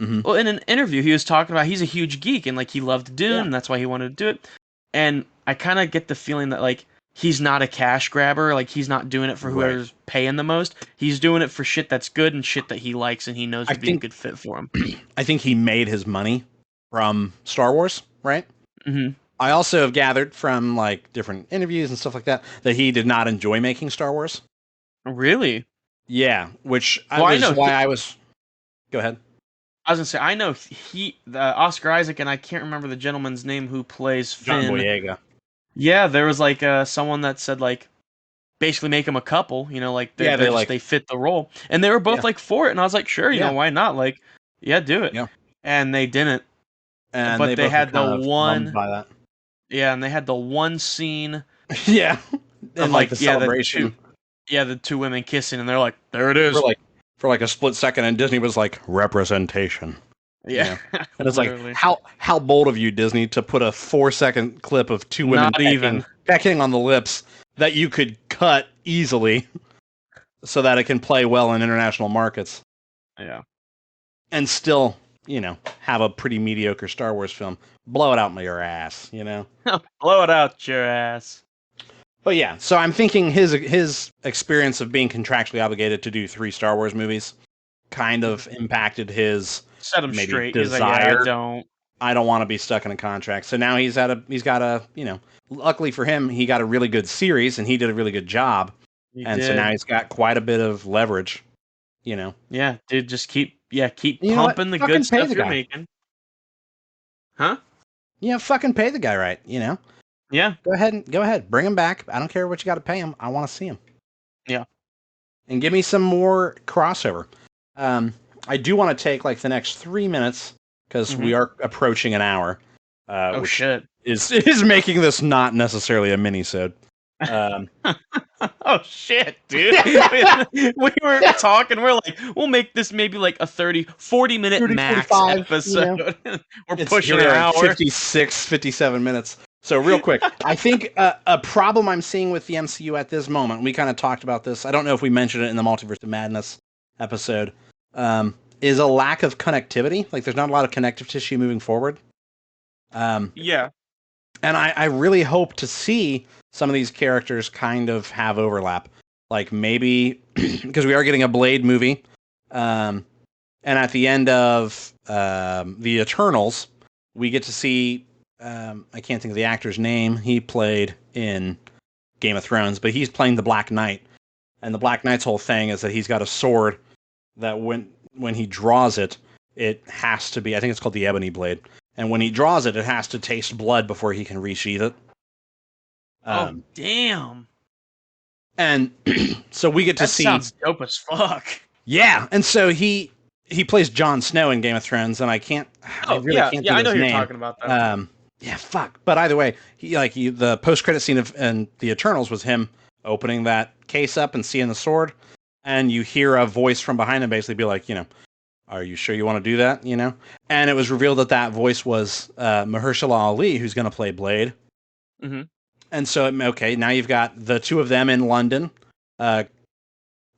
Mm-hmm. well, in an interview, he was talking about he's a huge geek and like he loved Dune, Yeah, and that's why he wanted to do it. And I kind of get the feeling that like he's not a cash grabber, like he's not doing it for right. whoever's paying the most. He's doing it for shit that's good and shit that he likes and he knows I would be a think good fit for him. I think he made his money from Star Wars, right? Hmm. I also have gathered from like different interviews and stuff like that he did not enjoy making Star Wars. Really? Yeah, which Well, I was know why I was. Go ahead. I was gonna say I know the Oscar Isaac, and I can't remember the gentleman's name who plays John Finn. Boyega. Yeah, there was like someone that said like basically make them a couple, like Yeah, they like. they fit the role, and they were both Yeah, like for it, and I was like, sure, yeah, why not? Like, yeah, do it. yeah. And they didn't, And they but they both were had the kind of bummed one, by that. yeah, and they had the one scene Yeah, of and like the like celebration the two women kissing, and they're like, there it for is. like a split second, and Disney was like representation. Yeah, And it's like literally. how bold of you, Disney, to put a 4 second clip of two women Not even. pecking on the lips that you could cut easily so that it can play well in international markets Yeah. and still, have a pretty mediocre Star Wars film. Blow it out your ass. Blow it out your ass. But yeah, so I'm thinking his experience of being contractually obligated to do 3 Star Wars movies kind of impacted his Set him maybe straight. He's like, yeah, desire. don't. I don't want to be stuck in a contract. So now he's got a, luckily for him, he got a really good series and he did a really good job. He And so did. now he's got quite a bit of leverage, Yeah, dude, just keep You know what? pumping the Fucking good pay stuff the you're guy. making. Huh? Fucking pay the guy right, Yeah. Go ahead. Bring him back. I don't care what you got to pay him. I want to see him. Yeah. And give me some more crossover. I do want to take like the next 3 minutes because we are approaching an hour. Oh which shit. is making this not necessarily a minisode. Oh shit, dude. We were talking, we're like, we'll make this maybe like a 40 minute 30, max 45, episode. We're It's pushing here an we are, hour. 56, 57 minutes. So real quick, I think a problem I'm seeing with the MCU at this moment, we kind of talked about this. I don't know if we mentioned it in the Multiverse of Madness episode, is a lack of connectivity. Like there's not a lot of connective tissue moving forward. Yeah. And I really hope to see some of these characters kind of have overlap. Like maybe, because we are getting a Blade movie, and at the end of the Eternals, we get to see, I can't think of the actor's name. He played in Game of Thrones, but he's playing the Black Knight. And the Black Knight's whole thing is that he's got a sword that when he draws it, it has to be, I think it's called the Ebony Blade. And when he draws it, it has to taste blood before he can resheath it. Oh damn. And so we get to see. Sounds dope as fuck. Yeah, and so he plays Jon Snow in Game of Thrones, and I can't. I really can't think I of know his you're name. talking about that. Yeah, fuck. But either way, the post credit scene of and the Eternals was him opening that case up and seeing the sword, and you hear a voice from behind him basically be like, are you sure you want to do that? And it was revealed that voice was Mahershala Ali, who's going to play Blade. Mm-hmm. And so, okay, now you've got the two of them in London, a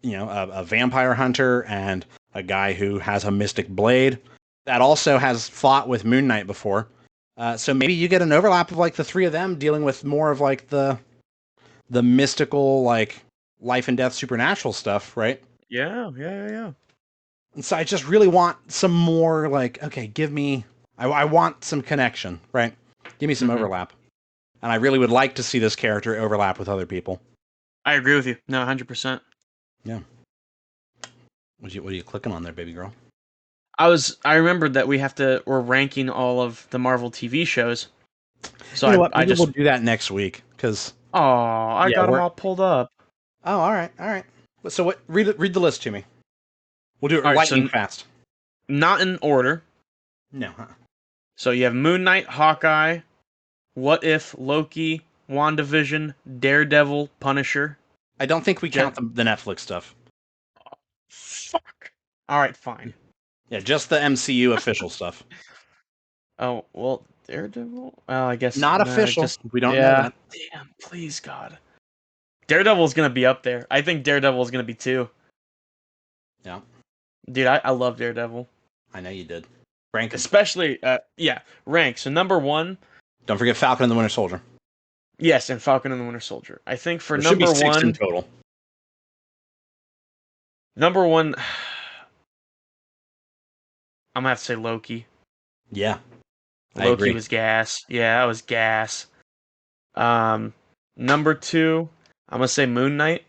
vampire hunter and a guy who has a mystic blade that also has fought with Moon Knight before. So maybe you get an overlap of like the three of them dealing with more of like the mystical, like life and death supernatural stuff, right? Yeah. And so I just really want some more like, okay, give me, I want some connection, right? Give me some overlap. And I really would like to see this character overlap with other people. I agree with you. No, 100%. Yeah. What are you clicking on there, baby girl? I remembered that we're ranking all of the Marvel TV shows. So you know what? Maybe we'll do that next week because. Oh, I got them all pulled up. Oh, all right. So what? Read the list to me. We'll do it lightning fast. Not in order. No. So you have Moon Knight, Hawkeye, What If, Loki, WandaVision, Daredevil, Punisher. I don't think we count the Netflix stuff. Fuck. All right, fine. Yeah, just the MCU official stuff. Oh well, Daredevil. Well, I guess Not no. official. Just We don't know yeah. that. Damn, please God. Daredevil's gonna be up there. I think Daredevil's gonna be 2. Yeah, Dude, I love Daredevil. I know you did. Rank 'em. Especially, yeah, rank. So number 1, Don't forget Falcon and the Winter Soldier. yes, and Falcon and the Winter Soldier. I think for There should be number 6 in 1, total. number 1, I'm gonna have to say Loki. Yeah, I Loki agree. was gas. Yeah, that was gas. Um, number 2, I'm gonna say Moon Knight.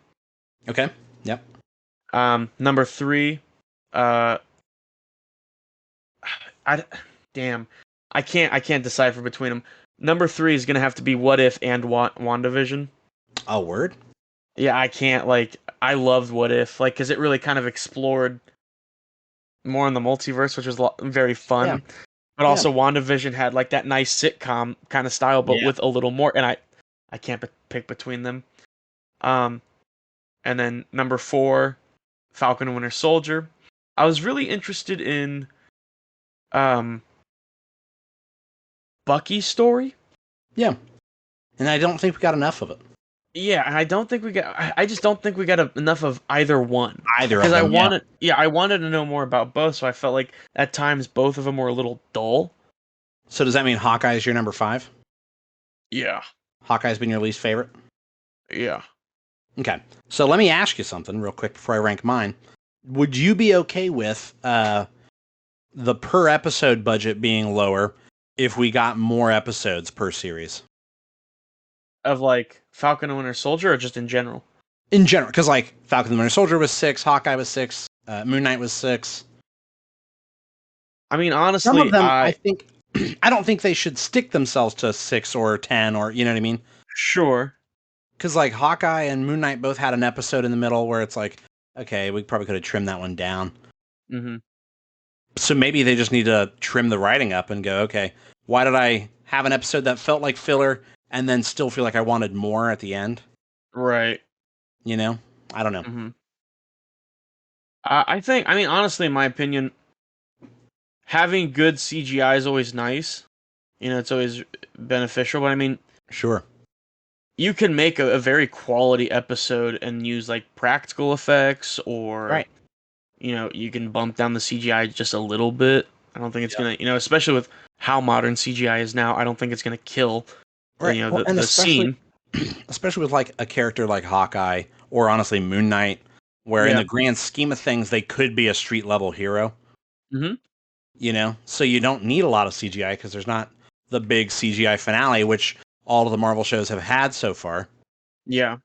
Okay. Yep. Number 3, uh, I damn, I can't decipher between them. Number 3 is gonna have to be What If and WandaVision. A word. Yeah, I can't like. I loved What If, like, because it really kind of explored more in the multiverse, which was very Yeah. fun. But Yeah. also, WandaVision had like that nice sitcom kind of style, but Yeah. with a little more. And I can't pick between them. Um, and then number 4, Falcon and Winter Soldier. I was really interested in um Bucky's story. Yeah. And I don't think we got enough of it. Yeah, and I don't think we got. I just don't think we got enough of either one. Either of Because I them. Yeah. wanted, yeah, I wanted to know more about both. So I felt like at times both of them were a little dull. So does that mean Hawkeye is your number 5? Yeah, Hawkeye's been your least favorite? yeah. Okay. So let me ask you something real quick before I rank mine. Would you be okay with the per episode budget being lower if we got more episodes per series? Of like Falcon and Winter Soldier, or just in general. In general, because like Falcon and the Winter Soldier was 6, Hawkeye was 6, Moon Knight was 6. I mean, Some of honestly, them, I think, I don't think they should stick themselves to 6 or 10 or, you know what I mean? sure. Because like Hawkeye and Moon Knight both had an episode in the middle where it's like, okay, we probably could have trimmed that one down. Mm-hmm. So maybe they just need to trim the writing up and go, okay, why did I have an episode that felt like filler and then still feel like I wanted more at the end? Right. You know? I don't know. Mm-hmm. I think. I mean, honestly, in my opinion, having good CGI is always nice. You know, it's always beneficial. But I mean, Sure. you can make a very quality episode and use like practical effects, or Right. you know, you can bump down the CGI just a little bit. I don't think it's gonna, you know, especially with how modern CGI is now, I don't think it's gonna kill, Right. you know, Well, and the scene. especially with like a character like Hawkeye or honestly Moon Knight, where in Yeah. the grand scheme of things they could be a street level hero. Mm-hmm. You know, so you don't need a lot of CGI because there's not the big CGI finale, which all of the Marvel shows have had so far. Yeah.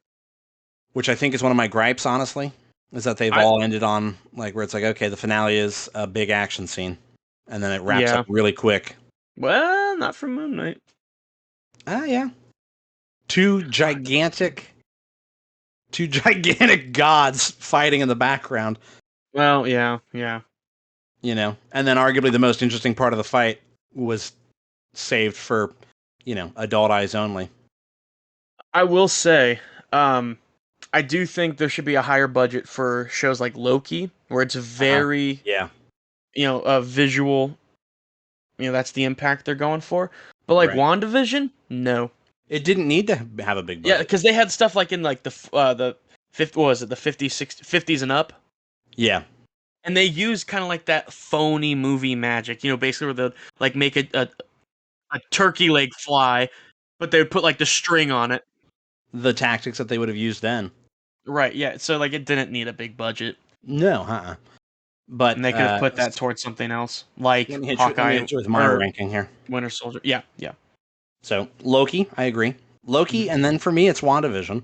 Which I think is one of my gripes, honestly, is that they've all ended on like where it's like, okay, the finale is a big action scene, and then it wraps Yeah. up really quick. Well, not for Moon Knight. Ah, yeah. Two gigantic gods fighting in the background, Well, yeah, yeah. you know, and then arguably the most interesting part of the fight was saved for, you know, adult eyes only. I will say, I do think there should be a higher budget for shows like Loki, where it's very, Yeah. you know, visual. You know, that's the impact they're going for. But like Right. WandaVision, no. It didn't need to have a big Yeah, budget. because they had stuff like in like the fifth, what was it, the 50s, 60s, 50s and up, Yeah. and they used kind of like that phony movie magic. You know, basically where they like make a turkey leg fly, but they would put like the string on it. The tactics that they would have used then. Right. Yeah. So like it didn't need a big budget, No, uh-uh. But and they could have put that towards something else, like let me hit Hawkeye you with my or ranking here. Winter Soldier. Yeah. Yeah. So Loki, I agree. Loki, and then for me, it's WandaVision.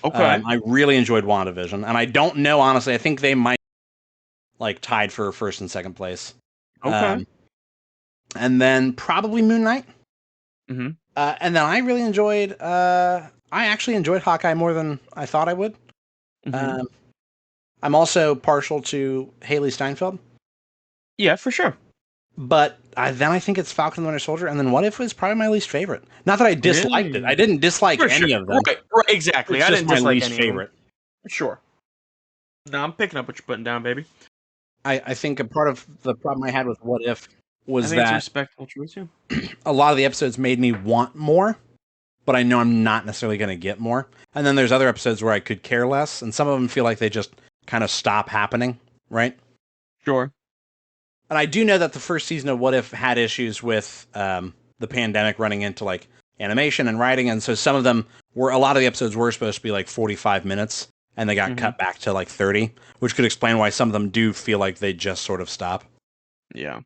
Okay. I really enjoyed WandaVision, and I don't know honestly. I think they might like tied for first and second place. Okay. And then probably Moon Knight. Mm-hmm. And then I really enjoyed. I actually enjoyed Hawkeye more than I thought I would. Mm-hmm. I'm also partial to Haley Steinfeld. Yeah, for sure. But then I think it's Falcon and the Winter Soldier, and then What If was probably my least favorite. Not that I disliked it. Really? I didn't dislike For any sure. of them. Right, exactly. It's I just didn't my dislike least any of them. favorite. Sure. No, I'm picking up what you're putting down, baby. I think a part of the problem I had with What If I was think it's a that respectable choice. Yeah. a lot of the episodes made me want more, but I know I'm not necessarily going to get more. And then there's other episodes where I could care less, and some of them feel like they just kind of stop happening, right? Sure. And I do know that the first season of What If had issues with the pandemic running into like animation and writing, and so some of them were a lot of the episodes were supposed to be like 45 minutes, and they got cut back to like 30, which could explain why some of them do feel like they just sort of stop. Yeah.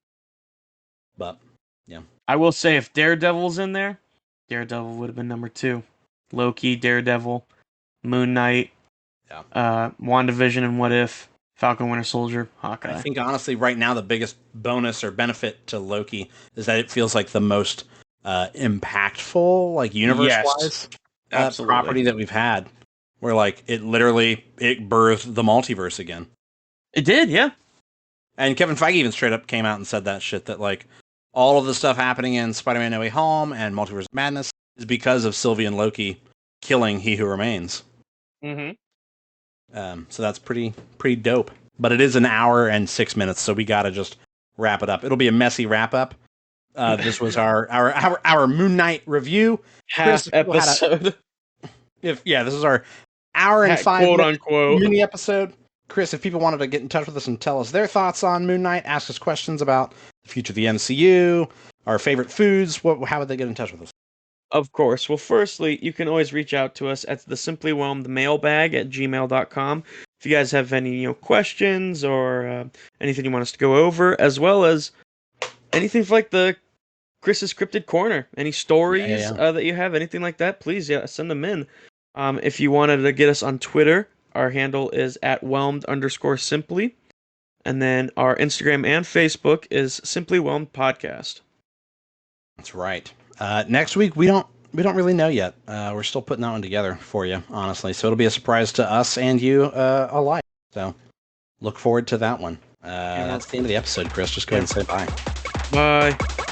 But yeah, I will say if Daredevil's in there, Daredevil would have been number 2. Loki, Daredevil, Moon Knight, WandaVision and What If, Falcon Winter Soldier, Hawkeye. I think honestly, right now the biggest bonus or benefit to Loki is that it feels like the most impactful, like universe-wise, property that we've had. Where like it birthed the multiverse again. It did, yeah. And Kevin Feige even straight up came out and said that shit, that like all of the stuff happening in Spider-Man No Way Home and Multiverse of Madness is because of Sylvie and Loki killing He Who Remains. So that's pretty dope. But it is an hour and 6 minutes, so we gotta just wrap it up. It'll be a messy wrap up. This was our Moon Knight review. Half episode. This is our hour and 5 quote unquote mini episode. Chris, if people wanted to get in touch with us and tell us their thoughts on Moon Knight, ask us questions about the future of the MCU, our favorite foods, how would they get in touch with us? Of course. Well, firstly, you can always reach out to us at the Simply Whelmed mailbag at gmail.com. If you guys have any questions or anything you want us to go over, as well as anything for like the Chris's Cryptid Corner, any stories that you have, anything like that, please send them in. If you wanted to get us on Twitter, our handle is at whelmed_simply. And then our Instagram and Facebook is Simply Whelmed Podcast. That's right. Next week, we don't really know yet. We're still putting that one together for you, honestly. So it'll be a surprise to us and you alike. So look forward to that one. That's the end of the episode, Chris. Just go ahead and say bye. Bye.